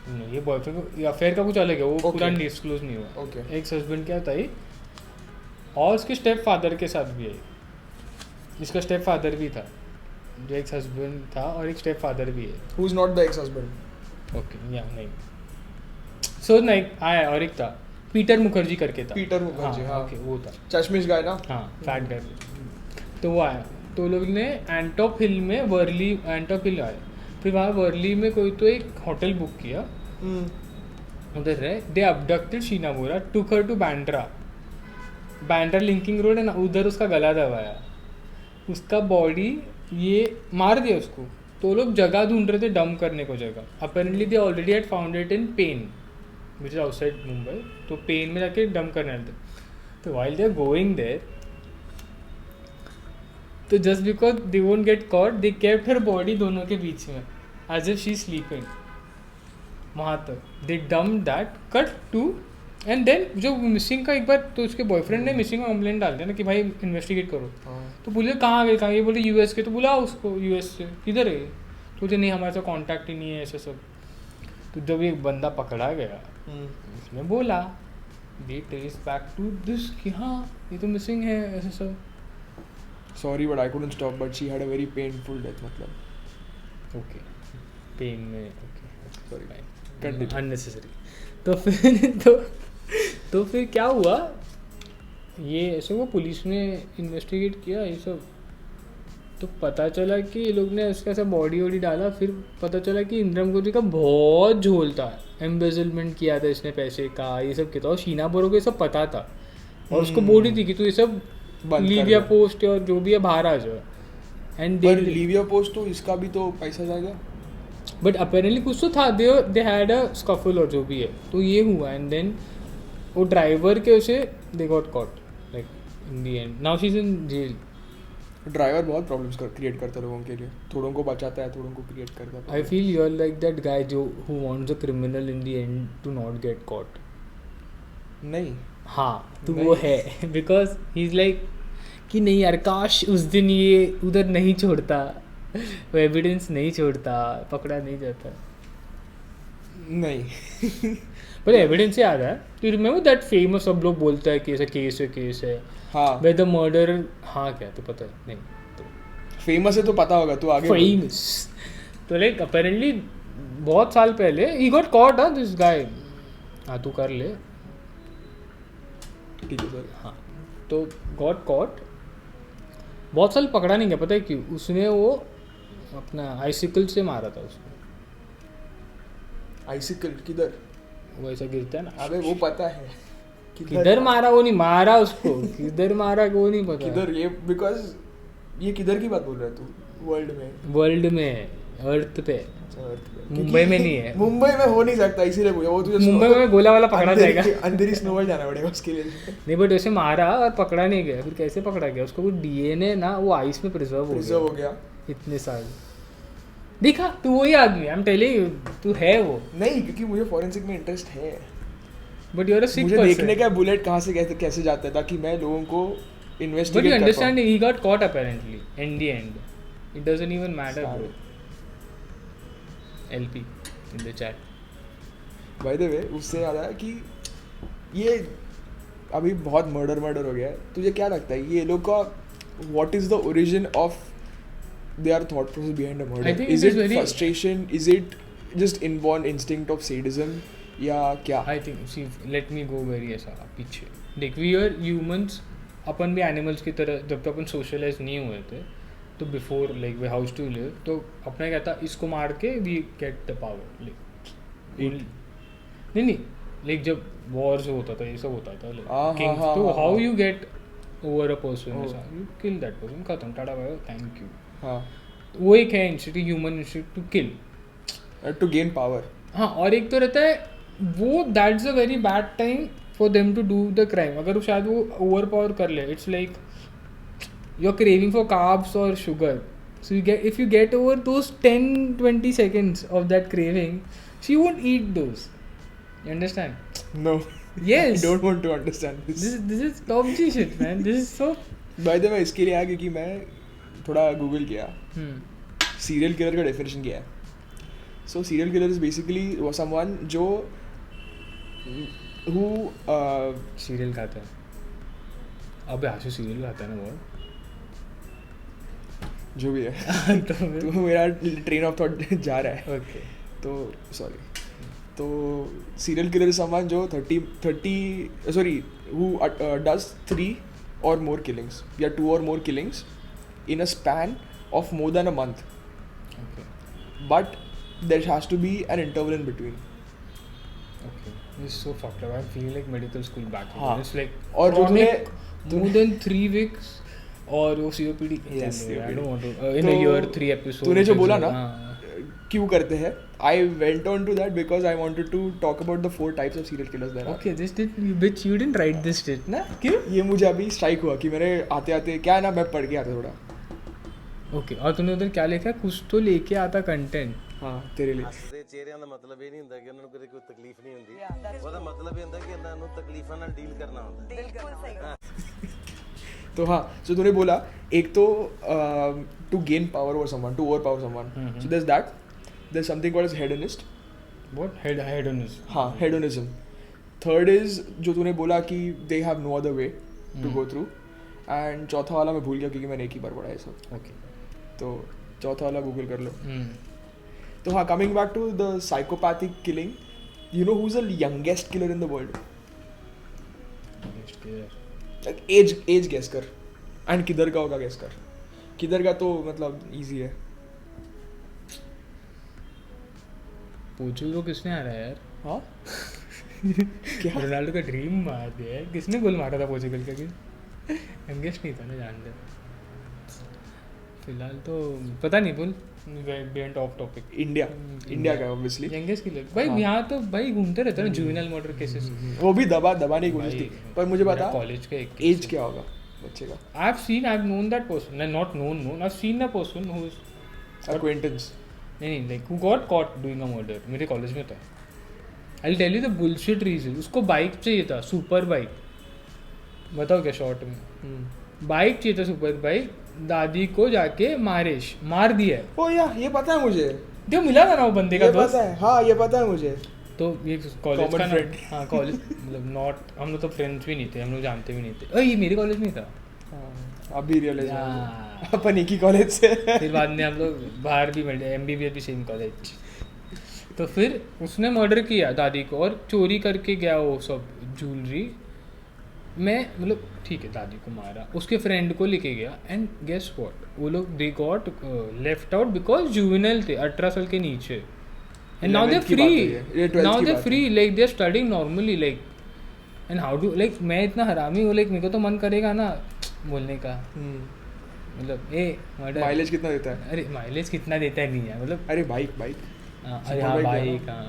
नहीं ये बॉयफ्रेंड को अफेयर का कुछ अलग है वो पूरा डिस्क्लोज नहीं हुआ ओके एक्स हस्बैंड क्या था ये और उसके स्टेप फादर के साथ भी है इसका स्टेप फादर भी था जो एक्स हस्बैंड था और एक स्टेप फादर भी है who is not the ex husband okay या नहीं सो नहीं आया और एक था पीटर मुखर्जी करके था पीटर मुखर्जी हाँ ओके वो था चश्मिश गाय ना हाँ फैट गाय तो वो आया तो लोग ने एंटॉप हिल में वर्ली एंटॉप हिल आए फिर वहाँ वर्ली में कोई तो एक होटल बुक किया उधर रहे they abducted Sheena Bora took her to Bandra Linking Road है ना उधर उसका गला दबाया उसका बॉडी ये मार दिया उसको तो लोग जगह ढूंढ रहे थे डंप करने को जगह apparently they already had found it in Pen which is outside Mumbai तो पेन में जाके डंप करने आते तो while they are going there तो just because they won't get caught they kept her body दोनों के बीच में एज इफ शी स्लीपिंग वहाँ तक they dumped that cut to and then जो मिसिंग का एक बार तो उसके बॉयफ्रेंड ने मिसिंग का कंप्लेंट डाल दिया ना कि भाई इन्वेस्टिगेट करो. तो बोले कहाँ गए ये बोले यूएस के. तो बुला उसको यूएस से किधर है. तो बोलते नहीं हमारे साथ कॉन्टैक्ट ही नहीं है ऐसे सब. तो जब एक बंदा पकड़ा गया उसने बोला दे ट्रेस बैक टू दिस कि हाँ ये तो मिसिंग है ऐसे सब. Sorry, but I couldn't stop. But she had a very painful death. मतलब. ओके पेन में ओके Sorry. Continue. अननेसेसरी. तो फिर तो फिर क्या हुआ ये ऐसे वो पुलिस ने इन्वेस्टिगेट किया ये सब. तो पता चला कि ये लोग ने उसका ऐसा बॉडी वॉडी डाला. फिर पता चला कि इंद्रम गोरी का बहुत झोल था. एम्बेजलमेंट किया था इसने पैसे का ये सब किया था. और शीना बोरो को ये सब पता था और उसको बोल रही थी कि तू ये सब लीविया पोस्ट और जो भी है बाहर आ जाओ. एंड पर लीविया पोस्ट तो इसका भी तो पैसा जाएगा. बट अपेरेंटली कुछ तो था. दे हैड अ स्कफल और जो भी है. तो ये हुआ एंड देन वो ड्राइवर के उसे they got caught like in the end. Now she is in jail. Driver बहुत प्रॉब्लम्स क्रिएट करता है लोगों के लिए. थोड़ों को बचाता है थोड़ों को क्रिएट करता है. I feel you are like that guy जो who wants a criminal in the end to not get caught. नहीं हाँ तो वो है बिकॉज ही इज लाइक कि नहीं यार काश उस दिन ये उधर नहीं छोड़ता वो एविडेंस नहीं छोड़ता पकड़ा नहीं जाता. नहीं. पर एविडेंस से याद है यू रिमेंबर दैट फेमस सब लोग बोलता है कि ऐसा केस है हाँ वे द मर्डर. हाँ क्या तो पता है नहीं तो फेमस है तो पता होगा. तू आगे फेमस तो लाइक अपेरेंटली बहुत साल पहले he got caught this guy. हाँ तू कर ले. ठीक है सर. हाँ तो गॉट कॉट बहुत साल पकड़ा नहीं गया. पता है क्यों. उसने वो अपना आइसिकल से मारा था उसको. आइसिकल किधर. वो ऐसा गिरता है ना. अबे वो पता है किधर मारा वो नहीं मारा उसको. किधर मारा वो नहीं पता. किधर ये बिकॉज ये किधर की बात बोल रहा है तू. वर्ल्ड में. वर्ल्ड में अर्थ पे. Earth पे. मुंबई में नहीं है. मुंबई में हो नहीं सकता इसीलिए पूछा. वो तुझे मुंबई में गोला वाला पकड़ा जाएगा. अंदर ही स्नोवर्ल्ड जाना पड़ेगा उसके लिए. नहीं बट वैसे मारा और पकड़ा नहीं गया. फिर कैसे पकड़ा गया उसको. वो डीएनए ना वो आइस में प्रिजर्व हो गया इतने साल. देखा तू वही आदमी. आई एम टेलिंग यू तू है वो. नहीं क्योंकि मुझे फॉरेंसिक में इंटरेस्ट है. बट यू आर अ सिक मुझे पर्सन. देखने का बुलेट कहाँ से कैसे जाता है ताकि मैं लोगों को But you इन्वेस्टिगेट कर understand he got caught apparently in the end. It doesn't even matter, bro. LP in the chat. By the way उससे याद आया कि ये अभी बहुत मर्डर हो गया है. तुझे क्या लगता है ये लोग का what is the origin of their thought process behind a I murder. think is it it is very- frustration. Is it just inborn instinct of sadism या क्या. I think see let me go very ऐसा पीछे. देख we are humans. अपन भी एनिमल्स की तरह जब तक अपन सोशलाइज नहीं हुए थे तो before like way house to live तो अपना क्या था इसको मार के we get the power like नहीं लाइक जब वॉर्स होता था ये सब होता था हाँ, किंग्स हाँ, तो हाँ, हाउ हाँ। You get over a person Oh. ऐसा यू किल दैट पर्सन खत्म टाटा बाय थैंक यू. हाँ वो एक है instinct human instinct to kill. To gain power. हाँ और एक तो रहता है वो that's a very bad time for them to do the crime. अगर वो शायद वो ओवर पावर कर ले it's like you are craving for carbs और sugar. So you get if you get over those 10-20 seconds of that craving so you won't eat those. You understand? No. Yes. I don't want to understand this. This is top G shit man. This is so By the way इसके लिए आया क्योंकि मैं थोड़ा गूगल किया. सीरियल किलर का डेफिनेशन क्या है. सो सीरियल किलर इज बेसिकली वो समवन जो who सीरियल खाता है. अबे आशु सीरियल खाता है ना बहुत. जो भी है तो मेरा ट्रेन ऑफ थॉट जा रहा है. ओके तो सॉरी. तो सीरियल किलर इज समवन जो 30 sorry who does 3 or more killings या 2 or more killings in a span of more than a month. Okay But there has to be an interval in between. Okay, this is so fucked up. I'm feeling like medical school back. हाँ. It's like और जो chronic तूने- more than 3 weeks और वो COPD. Yes, I COPD. don't want to. In a तो year 3 episodes. तूने जो बोला ना हाँ. क्यों करते हैं. I went on to that because I wanted to talk about the 4 types of serial killers there are. Okay, this did bitch you didn't write this shit ना क्यों? ये मुझे अभी स्ट्राइक हुआ कि मेरे आते आते क्या है ना मैं पढ़ के आता थोड़ा. Okay और तूने उधर क्या लिखा है कुछ तो लेके आता कंटेंट. हाँ तेरे लिए ਹੱਸਦੇ ਚਿਹਰਿਆਂ ਦਾ ਮਤਲਬ ਇਹ ਨਹੀਂ ਹੁੰਦਾ ਕਿ ਉਹਨਾਂ ਨੂੰ ਕਦੇ ਕੋਈ ਤਕਲੀਫ ਨਹੀਂ ਹੁੰਦੀ ਉਹਦਾ ਮਤਲਬ ਇਹ ਹੁੰਦਾ ਕਿ ਇਹਨਾਂ ਨੂੰ ਤਕਲੀਫਾਂ ਨਾਲ ਡੀਲ ਕਰਨਾ ਹੁੰਦਾ तो हाँ so तूने बोला एक तो to gain power over someone to over power someone so there's that there's something called as hedonist What? Hedonism. हाँ hedonism third is जो तूने बोला कि they have no other way to go through and चौथा वाला मैं भूल गया क्योंकि मैंने एक ही बार पढ़ा है सब Okay. तो चौथा वाला गूगल कर लो तो हाँ coming back to the psychopathic killing you know who's the youngest killer in the world Next year. like age guess कर and किधर का होगा guess कर किधर का तो मतलब easy है पोर्चुगल को किसने हारा है यार? हाँ क्या रोनाल्डो का ड्रीम मार दिया है. किसने गोल मारा था पोर्चुगल का? यंगेस्ट नहीं था ना, जान दे. फिलहाल तो पता नहीं, बोल बियॉन्ड ऑफ टॉपिक. इंडिया का ऑब्वियसली यंगेस्ट किलर भाई. यहाँ तो भाई घूमते रहते हैं ना जुवेनाइल मर्डर केसेस. वो भी दबाने की कोशिश थी पर मुझे बता कॉलेज का एक एज क्या होगा बच्चे का I've known that person. Not known. I've seen the person who's acquaintance नहीं like who got caught doing a murder. मेरे कॉलेज में था. I'll tell you the bullshit reason. उसको बाइक चाहिए था, सुपर बाइक. बताओ क्या शॉर्ट में बाइक चाहिए था, सुपर बाइक. दादी को जाके मार दिया है. ओ या ये पता है मुझे. जो मिला था ना वो बंदे का ये दोस्त. पता है हाँ ये पता है मुझे. तो ये कॉलेज Common का ना friend. हाँ कॉलेज मतलब नॉट हम लोग तो फ्रेंड्स भी नहीं थे, हम लोग जानते भी नहीं थे. ये मेरे कॉलेज में था. अभी रियलाइज हाँ. अपन एक ही कॉलेज से फिर बाद में हम लोग बाहर भी मिले, MBBS भी सेम कॉलेज. तो फिर उसने मर्डर किया दादी को और चोरी करके गया वो सब ज्वेलरी. मैं मतलब ठीक है दादी को मारा, उसके फ्रेंड को लेके गया एंड गेस व्हाट वो लोग they got left out because juvenile थे 18 साल के नीचे. एंड नाउ दे 11th की बात है ये, फ्री 12th नाउ की दे बात free like they are studying normally like. And how do like मैं इतना हरामी हूँ लाइक मेरे को तो मन करेगा ना बोलने का मतलब ए मर्डर. माइलेज कितना देता है? अरे माइलेज कितना देता है नहीं है मतलब. अरे बाइक अरे हाँ बाइक. हाँ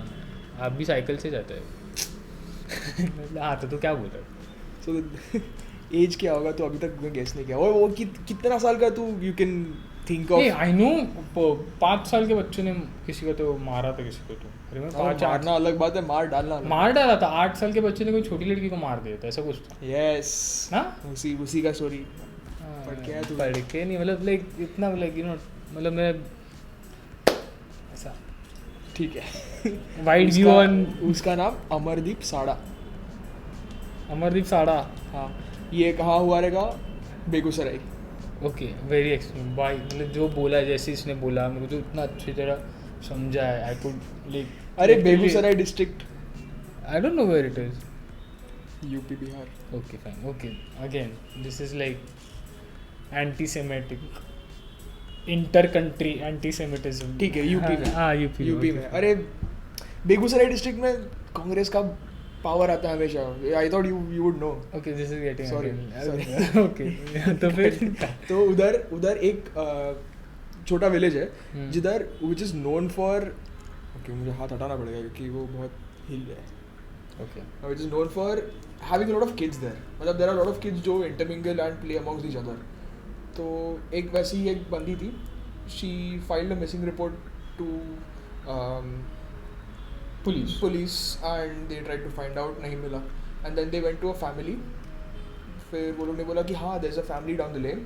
आप भी साइकिल से जाते हो. मतलब हाँ तो क्या बोल रहा है. सो एज क्या होगा तो अभी तक मैं गेस नहीं किया. और वो कितना साल का तू you can think of. I know 5 साल के बच्चे ने किसी को तो मारा था किसी को तो. अरे मैं 5 मारना अलग बात है, मार डालना अलग. मार डाला था. 8 साल के बच्चे ने कोई छोटी लड़की को मार दिया था ऐसा कुछ था यस ना. उसी का स्टोरी पढ़ के आया तू? पढ़ के नहीं मतलब लाइक इतना लाइक यू नो मतलब मैं ऐसा ठीक है. Wide view on. उसका नाम अमरदीप साड़ा. अमरदीप साड़ा. हाँ ये कहाँ हुआ रहेगा? बेगूसराय. ओके वेरी एक्सट्रीम भाई. मतलब जो बोला जैसे इसने बोला मेरे को तो इतना अच्छी तरह समझा है. आई कुड लाइक अरे Begusarai district. I don't know where it is. UP Bihar. Okay fine. Okay again this is like antisemitic inter country antisemitism. ठीक है यूपी में. हाँ यूपी में. अरे बेगूसराय डिस्ट्रिक्ट में कांग्रेस का पावर आता है हमेशा. I thought you would know. Okay this is getting Sorry. Okay तो फिर तो उधर एक छोटा विलेज है जिधर which is known for. Okay मुझे हाथ हटाना पड़ेगा क्योंकि वो बहुत हिल है. Okay which is known for having lot of kids there. मतलब there are lot of kids जो intermingle and play amongst each other. तो एक वैसी एक बंदी थी. She filed a missing report to police and they tried to find out. नहीं मिला and then they went to a family. फिर वो लोग ने बोला कि हाँ there is a family down the lane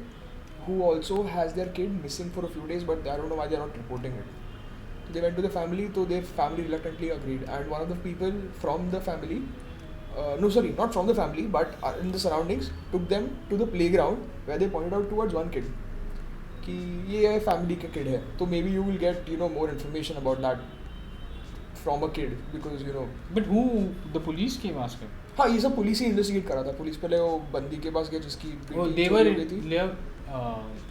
who also has their kid missing for a few days but I don't know why they are not reporting it. So they went to the family, so their family reluctantly agreed and one of the people from the family not from the family but in the surroundings took them to the playground where they pointed out towards one kid कि ये family का kid है. तो maybe you will get more information about that from a kid because but who the police came after. हाँ ये सब पुलिस ही इन्वेस्टिगेट करा था. पुलिस पहले वो बंदी के पास गया जिसकी दे वर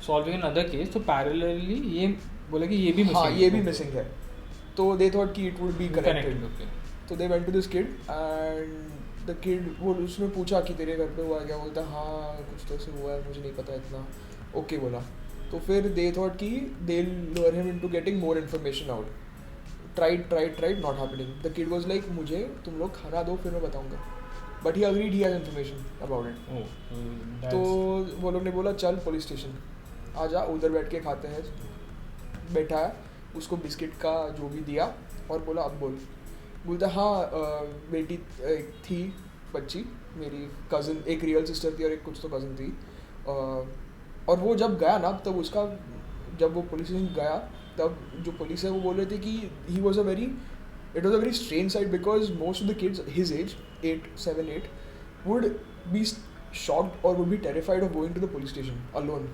सॉल्विंग अनदर केस. तो पैरेलली ये बोला कि ये भी हाँ ये भी मिसिंग है. तो दे थॉट कि इट वुड बी कनेक्टेड. तो they went to this kid and the kid वो उसने पूछा कि तेरे घर पे हुआ क्या. बोलता हाँ कुछ तो ऐसे हुआ है मुझे नहीं पता इतना. ओके बोला. तो फिर दे थॉट कि they lure him into getting more information out. Tried not happening. The kid was like मुझे तुम लोग खाना दो फिर मैं बताऊंगा. But he agreed he has information about it. तो वो लोग ने बोला चल पुलिस स्टेशन आ जा उधर बैठ के खाते हैं. बैठा है उसको बिस्किट का जो भी दिया और बोला अब बोलता हाँ बेटी थी बच्ची मेरी कज़न, एक रियल सिस्टर थी और एक कुछ तो कज़न थी। और वो जब गया ना तब उसका, जब वो पुलिस स्टेशन गया तब जो पुलिस है वो बोल रहे थे कि he was a very, it was a very strange sight because most of the kids his age, 7, 8, would be shocked or would be terrified of going to the police station alone.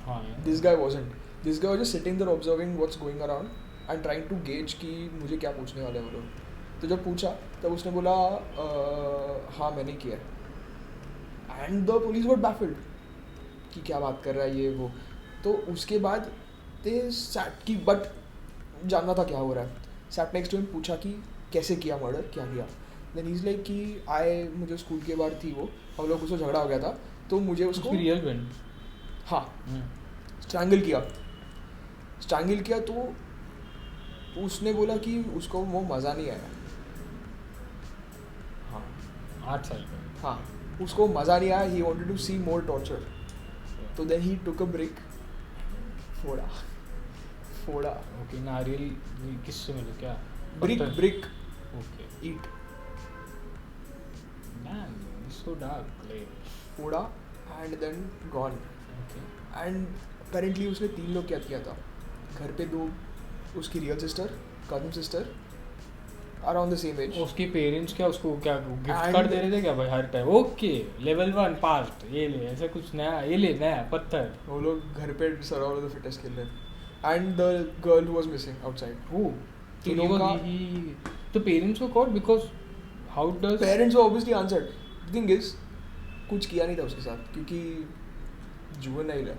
हाँ यार। This guy wasn't. This guy was just sitting there observing what's going around and trying to gauge कि मुझे क्या पूछने वाले हैं वो लोग। तो जब पूछा तब उसने बोला हाँ मैंने किया। And the police were baffled कि क्या बात कर रहा है ये वो। तो उसके बाद they sat कि but जानना था क्या हो रहा है। सैट नेक्स्ट टू हिम, पूछा कि कैसे किया मर्डर, क्या किया। देन इज लाइक कि मुझे स्कूल के बाहर थी वो, हम लोग उसको झगड़ा हो गया था तो मुझे उसको रियल फ्रेंड। हाँ स्ट्रैंगल किया तो उसने बोला कि उसको वो मज़ा नहीं आया। हाँ 8 साल का। हाँ उसको मज़ा नहीं आया, he wanted to see more torture. तो then he took a brick, फोड़ा ओके नारियल किससे मिले क्या? ब्रिक ओके ईट मैन सो डार्क लाइक फोड़ा and then gone. Okay and apparently उसने 3 लोग क्या किया था घर पे, 2 उसकी real sister, cousin sister around the same age. उसके पेरेंट्स क्या उसको क्या गिफ्ट And- कार्ड दे रहे थे क्या भाई हर टाइम? ओके लेवल 1 पास्ट, ये ले ऐसा कुछ नया, ये ले नया पत्थर। वो लोग घर पे सर्वाइवल ऑफ द फिटेस्ट खेल रहे थे। And the girl who was missing outside, Oh, तीनों so का- the parents were caught because how does parents were obviously answered. The thing is कुछ किया नहीं था उसके साथ क्योंकि जुवेनाइल है।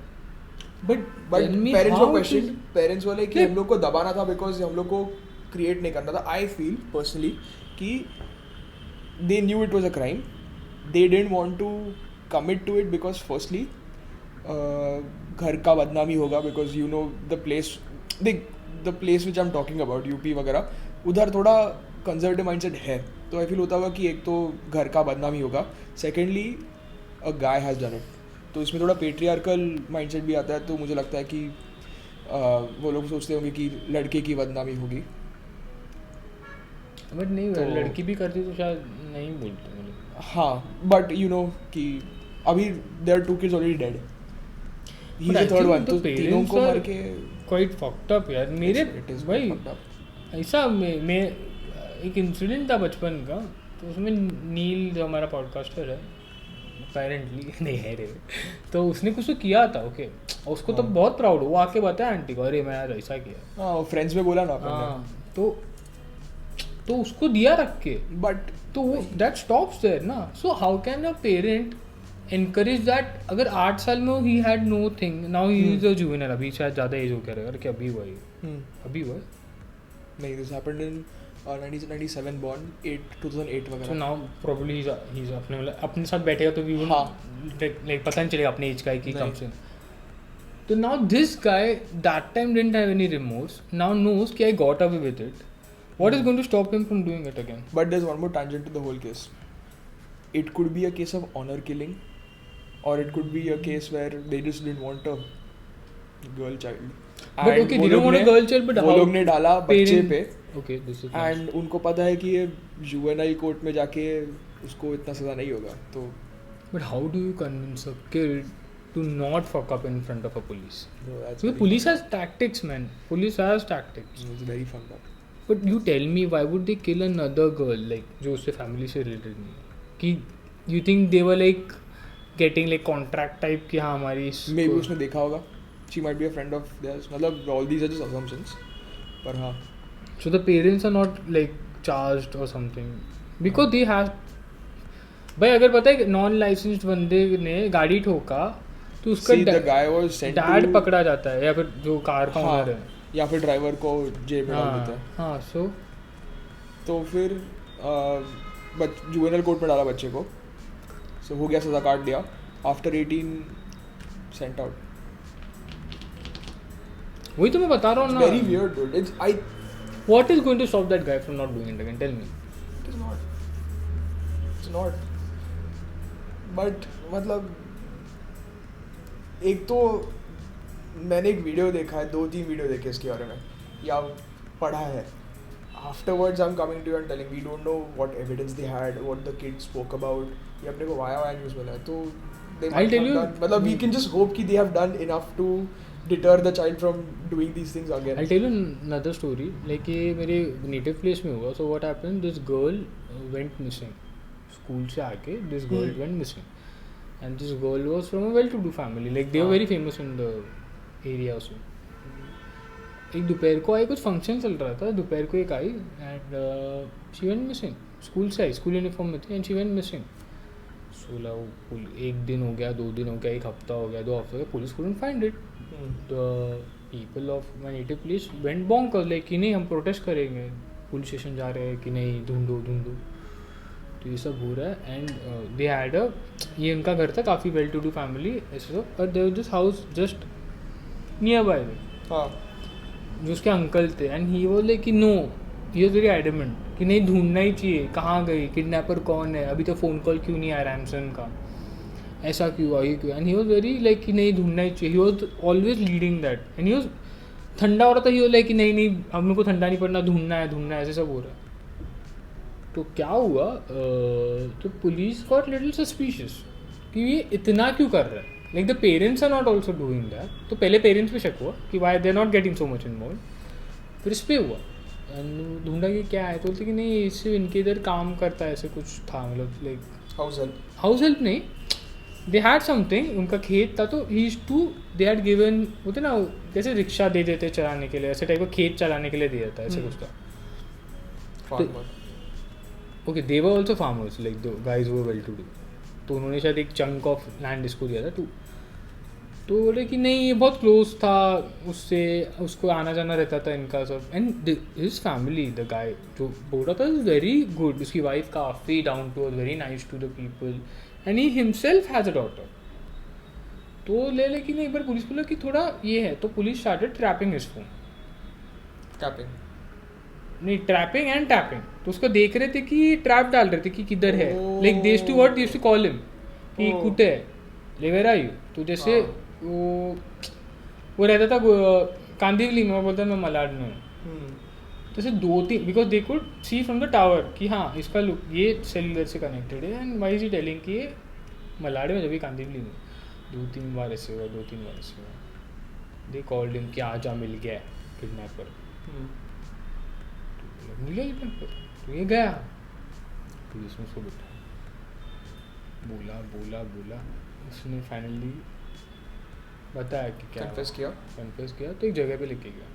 but but tell me parents how were it question, is- parents वाले कि Yeah. हम लोग को दबाना था बिकॉज हम लोग को क्रिएट नहीं करना था। आई फील पर्सनली कि they knew it was a crime, they didn't want to commit to it because firstly घर का बदनामी होगा because you know the place, the place which I am talking about UP वगैरह, उधर थोड़ा कंजर्वेटिव माइंडसेट है। तो आई फील होता होगा कि एक तो घर का बदनामी होगा, secondly a guy has done it, तो इसमें थोड़ा पेट्रियार्कल माइंडसेट भी आता है। तो मुझे लगता है कि वो लोग सोचते होंगे कि लड़के की बदनामी होगी। but नहीं तो- लड़की भी करती तो शायद नहीं बोलते वो लोग। हाँ बट यू नो कि अभी there 2 kids already dead, he is But I the third think one, the तो तीनों parents को are मार के quite fucked up यार मेरे it is भाई। fucked up. ऐसा मैं एक इंसिडेंट था बचपन का, तो उसमें नील जो हमारा पॉडकास्टर है अपेरेंटली नहीं है रे, तो उसने कुछ तो किया था। ओके उसको तो हाँ। बहुत प्राउड हो, वो आके बताया आंटी को अरे मैं यार ऐसा किया। हाँ फ्रेंड्स में बोला ना अपन हाँ तो उसको दिया रख के, ने, बट तो वो दैट स्टॉप्स देयर ना। So how can a parent encourage that? अगर 8 साल में he had know thing, now he is a juvenile, अभी शायद ज़्यादा एज हो गया रहेगा कि अभी हुआ ये, अभी हुआ। नहीं, this happened in 1997 born, 2008 So वगैरह। now probably he's अपने मतलब अपने साथ बैठेगा तो भी हाँ। लाइक पता नहीं चलेगा अपने एज का है कि नहीं। कम से। तो now this guy that time didn't have any remorse, now knows कि I got away with it. What is going to stop him from doing it again? But there's one more tangent to the whole case. It could be a case of honor killing, or it could be a case where they just didn't want a girl child. But And okay, वो they don't लोग want a ने- girl child, but वो how लोग ने डाला बच्चे parent- पे, Okay, this is nice. And उनको पता है कि ये जुवेनाइल कोर्ट में जाके उसको इतना सज़ा नहीं होगा। तो But how do you convince a kid to not fuck up in front of a police? that's So very police has tactics, man. Police has tactics. it's very fucked up. But you tell me, why would they kill another girl like जो उससे family से related नहीं है? कि you think they were like getting like contract type कि हाँ हमारी मे बी उसने देखा होगा, she might be a friend of theirs, मतलब all these are just assumptions, पर हाँ So the parents are not like charged or something because they have. भाई अगर पता है नॉन लाइसेंस्ड बंदे ने गाड़ी ठोका तो उसका See, the guy was sent dad to- पकड़ा जाता है या फिर जो कार का हाँ, ओनर है। या फिर ड्राइवर को जेल में डाल देता है। हाँ सो तो फिर जुवेनाइल कोर्ट में डाला बच्चे को, सो हो गया, सज़ा काट दिया, आफ्टर 18 सेंट आउट। वही तो मैं बता रहा हूँ ना। Very weird dude, it's I What is going to stop that guy from not doing it again? Tell me. It is not, it's not, but मतलब एक तो मैंने एक वीडियो देखा है, 2-3 वीडियो देखे इसके बारे में, या पढ़ा है. Afterwards, I'm coming to you and telling we don't know what evidence they had, what the kids spoke about. ये अपने को वाया न्यूज़ मिला है तो they I'll might tell have you- done. मतलब we can just hope कि they have done enough to deter the child from doing these things again. I'll tell you another story. Like ये मेरे native place में हुआ. So what happened? This girl went missing. School से आके this girl went missing. And this girl was from a well-to-do family. Like they were very famous in the area also. एक दोपहर को आई, कुछ फंक्शन चल रहा था, दोपहर को एक आई and she went missing. School से आई, स्कूल यूनिफॉर्म में थी एंड शी वेंट मिसिंग. सोला एक दिन हो गया, 2 दिन हो गया, 1 हफ्ता हो गया, 2 हफ्ते हो गया, police couldn't find it. The people of my native place went bonkers, like कि नहीं हम प्रोटेस्ट करेंगे, पुलिस स्टेशन जा रहे हैं कि नहीं ढूंढो. तो ये सब हो रहा है एंड दे हैड अ, ये उनका घर था, काफ़ी वेल टू डू फैमिली ऐसे सब, but there was this house just near by हाँ. जो उसके अंकल थे एंड ही वाज लाइक कि no, he was very adamant कि नहीं ढूंढना ही चाहिए, कहाँ गई, किडनैपर कौन है, अभी तो फ़ोन कॉल क्यों नहीं आया रैमसन का, ऐसा क्यों हुआ, ये क्यों. And he was very like कि नहीं ढूंढना ही चाहिए. He was always leading that and he was ठंडा हो रहा था, ही वाज लाइक कि नहीं अब मेरे को ठंडा नहीं पड़ना, ढूंढना है, ऐसे सब हो रहा है. तो क्या हुआ, तो पुलिस गॉट लिटिल सस्पिशियस कि ये इतना क्यों कर रहा है. Like the parents are not also doing that. तो पहले पेरेंट्स पे शक हुआ कि why they are not getting so much involve. फिर इस पे हुआ एंड ढूंढा कि क्या है, तो बोलते कि नहीं इससे इनके इधर काम करता है, ऐसे कुछ था, मतलब लाइक हाउस हेल्प नहीं, दे हैड समथिंग, उनका खेत था. तो ही टू दे हैड गिवन, होते ना जैसे रिक्शा दे देते चलाने के लिए, ऐसे टाइप का खेत चलाने के लिए दे देता है, ऐसे कुछ था. Farmer. Okay they were also farmers, like the guys were well to do. तो उन्होंने शायद एक चंक ऑफ लैंड इसको दिया था तो बोले कि नहीं ये बहुत क्लोज था उससे, उसको आना जाना रहता था इनका सब. And his family, the guy जो बोल रहा था, इज वेरी गुड. उसकी वाइफ काफ़ी down to earth, very nice to the people and he himself has a daughter. तो लेकिन एक बार पुलिस बोला कि थोड़ा ये है, तो police started trapping his phone. Tapping. नहीं, ट्रैपिंग एंड टैपिंग. तो उसको देख रहे थे कि ट्रैप डाल रहे थे कि किधर है, लाइक देश टू वर्ड देश टू कॉल हिम कि कुटे है, ले वेर आर यू. तो जैसे वो रहता था कांदिवली में, वो बोलता मैं मलाड में हूँ. तो ऐसे 2-3, because they could see from the tower कि हाँ इसका लुक ये सेलुलर से कनेक्टेड है and why is he telling कि ये मलाड में, जब भी कांदिवली में. 2-3 बार ऐसे हुआ. दे कॉल्ड हिम कि आजा मिल गया किडनैपर. मिल गया किडनैपर, तो ये गया पुलिस में, उसको बिठा बोला. उसने फाइनली बताया कि क्या Confess किया. तो एक जगह पे लेके गया.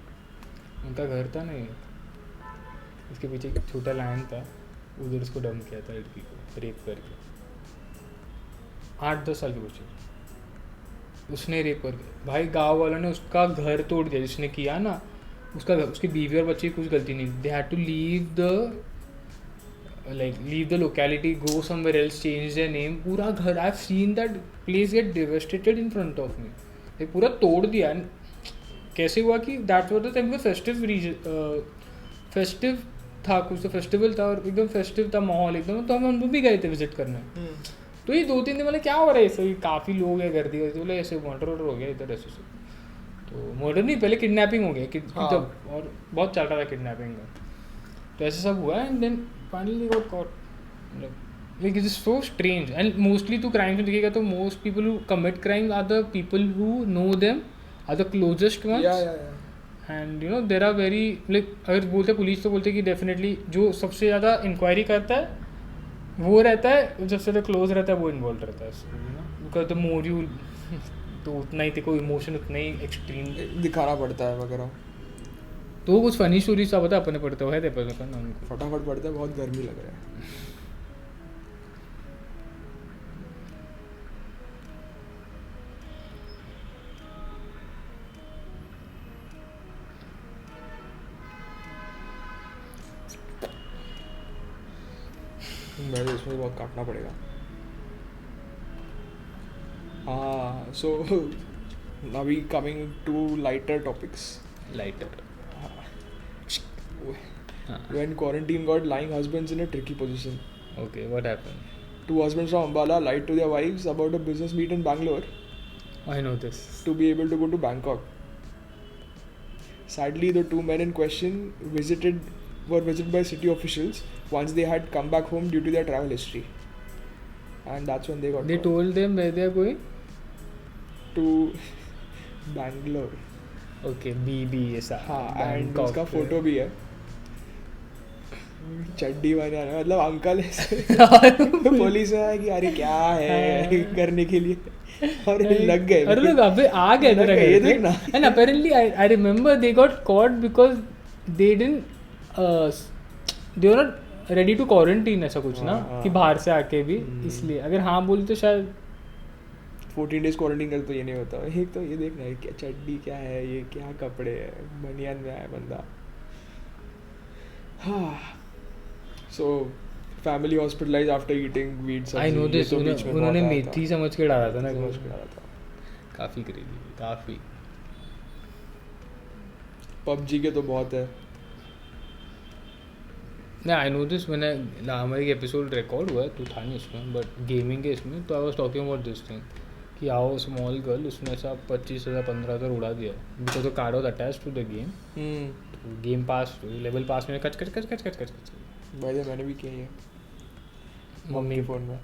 उनका घर था नहीं, इसके पीछे एक छोटा लैंड था, उधर उसको डंप किया था लड़की को रेप करके. 8-10 साल की बच्ची उसने रेप करके. भाई गाँव वालों ने उसका घर तोड़ दिया जिसने किया ना, उसकी बीवी और बच्चे की कुछ गलती नहीं. They had to leave the locality, go somewhere else, change their name. पूरा घर, I have seen that place get devastated in front of me. Like पूरा तोड़ दिया. कैसे हुआ कि that was the time festive था, कुछ तो फेस्टिवल था और एकदम फेस्टिव था माहौल एकदम. तो हम भी गए थे विजिट करने. तो ये 2-3 दिन मतलब क्या हो रहा है, ऐसे काफ़ी लोग हैं, गर्दी होती, बोले ऐसे मर्डर हो गया इधर ऐसे से. तो मर्डर नहीं, पहले किडनैपिंग हो गया तब, और बहुत चल रहा था किडनैपिंग का. तो ऐसे सब हुआ and then finally got caught. Like it is so strange. And mostly तो क्राइम्स में देखिएगा तो most people who commit crimes are the people who know them, are the closest ones. And you know there are very, like अगर बोलते पुलिस तो बोलते कि डेफिनेटली जो सबसे ज़्यादा इंक्वायरी करता है वो रहता है, सबसे ज़्यादा क्लोज रहता है वो इन्वॉल्व रहता है. बिकॉज द मोर यू, तो उतना ही को इमोशन उतना ही एक्सट्रीम दिखाना पड़ता है वगैरह. तो कुछ फनी स्टोरी सा बता अपने पढ़ते हुए थे पर ना उनको फटाफट पड़ता है, बहुत गर्मी लग रहा है. मैं तो इसमें बहुत काटना पड़ेगा. हाँ, so now we coming to lighter topics. Lighter. When quarantine got lying husbands in a tricky position. Okay, what happened? 2 husbands from Ambala lied to their wives about a business meet in Bangalore I know this. to be able to go to Bangkok. Sadly, the two men in question were visited by city officials once they had come back home due to their travel history, and that's when they got They caught. told them where they are going. To Bangalore. Okay, BB ऐसा. हाँ, and Bangkok उसका पे. फोटो भी है. चड्डी बने आना मतलब अंकल ऐसे पुलिस में आया कि अरे क्या है करने के लिए और ये लग गए. अरे लोग अबे आ गए लग तेरा गए, ये घर देखना. पे. And apparently I remember they got caught because they didn't they were not ready to quarantine ऐसा कुछ ना हाँ. कि बाहर से आके भी इसलिए अगर हाँ बोली तो शायद 14 days क्वारंटीन कर तो ये नहीं होता. एक तो ये देखना है क्या चड्डी क्या है, ये क्या कपड़े है, बनियान में आया बंदा. हाँ. So family hospitalized after eating weed I know सब्जी. ये this तो बीच में उन्होंने बहुत आया था. मेथी समझ के डाला था ना. समझ के डाला था. काफ़ी क्रेजी काफ़ी. PUBG के तो बहुत है. नहीं आई नो दिस मैंने हमारे एपिसोड रिकॉर्ड हुआ है तो था नहीं इसमें बट गेमिंग के इसमें तो I was talking about this thing कि हाउ स्मॉल गर्ल उसने ऐसा 25,000 15,000 उड़ा दिया because the card was attached to the game. Game pass level pass में कच कच कच कच कच कच कच भाई ये मैंने भी किया है मम्मी के फोन में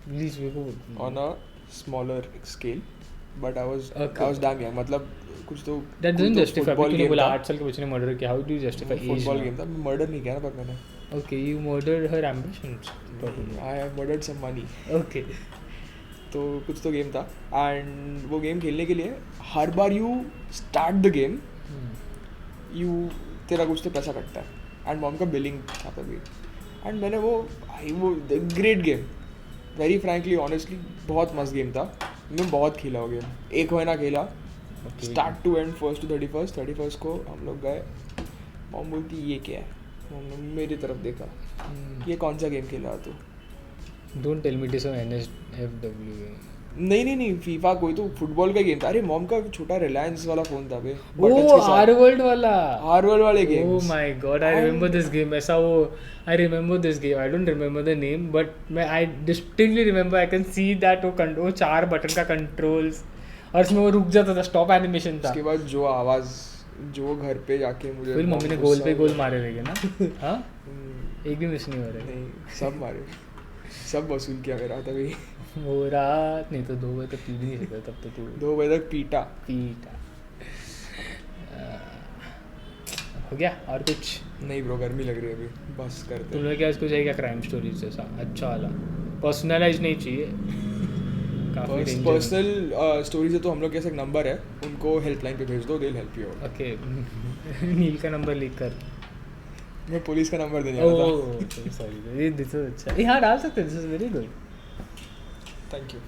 प्लीज मेरे को on a smaller scale but I was damn young. मतलब कुछ तो दैट डजंट जस्टिफाई football तूने game बोला था. 8 साल के बच्चे ने मर्डर किया how do you justify age. Football game था. मर्डर नहीं किया ना पर मैंने. Okay you murder her ambitions. I have murdered some money. Okay तो कुछ तो गेम था एंड वो गेम खेलने के लिए हर बार you start the game you तेरा कुछ तो पैसा कटता है एंड मॉम का बिलिंग था तभी एंड मैंने वो great game very frankly honestly बहुत मस्त गेम था. मैं बहुत खेला वो गेम. 1 महीना खेला start to and 1st to 31st को हम लोग गए. मॉम बोलती ये क्या है. मॉम ने मेरी तरफ देखा ये कौन सा गेम खेला तू. Don't tell me this on NSFW. नहीं फीफा कोई तो फुटबॉल का गेम था. अरे मॉम का छोटा रिलायंस वाला फोन था बे. ओ आर वर्ल्ड वाला हार्वर्ड वाले game. Oh my god, I remember this game. ऐसा वो I remember this game. I don't remember the name, but I distinctly remember. I can see that वो 4 बटन का कंट्रोल्स और इसमें वो रुक जाता था. स्टॉप एनिमेशन था. उसके बाद जो आवाज जो घर पे जाके मुझे फिर मम्मी ने गोल पे गोल मारे रहेंगे ना. हाँ एक भी मिस नहीं हो रहा है. नहीं सब मारे सब वसूल किया मेरा तभी. वो रात नहीं तो 2 बजे तक पी भी नहीं सकता तब तो तू 2 बजे तक पीटा. हो गया और कुछ नहीं ब्रो गर्मी लग रही है अभी. बस करते तुम लोग क्या इसको चाहिए क्या क्राइम स्टोरीज जैसा अच्छा वाला पर्सनलाइज नहीं चाहिए. काफ़ी डेंजर. पर्सनल स्टोरीज है तो हम लोग के पास एक नंबर है उनको हेल्पलाइन पे भेज दो. They help you. ओके नील का नंबर लीक कर. मैं पुलिस का नंबर देने वाला था. ओह सॉरी दिस इज अच्छा. हाँ डाल सकते this is very good. Thank you.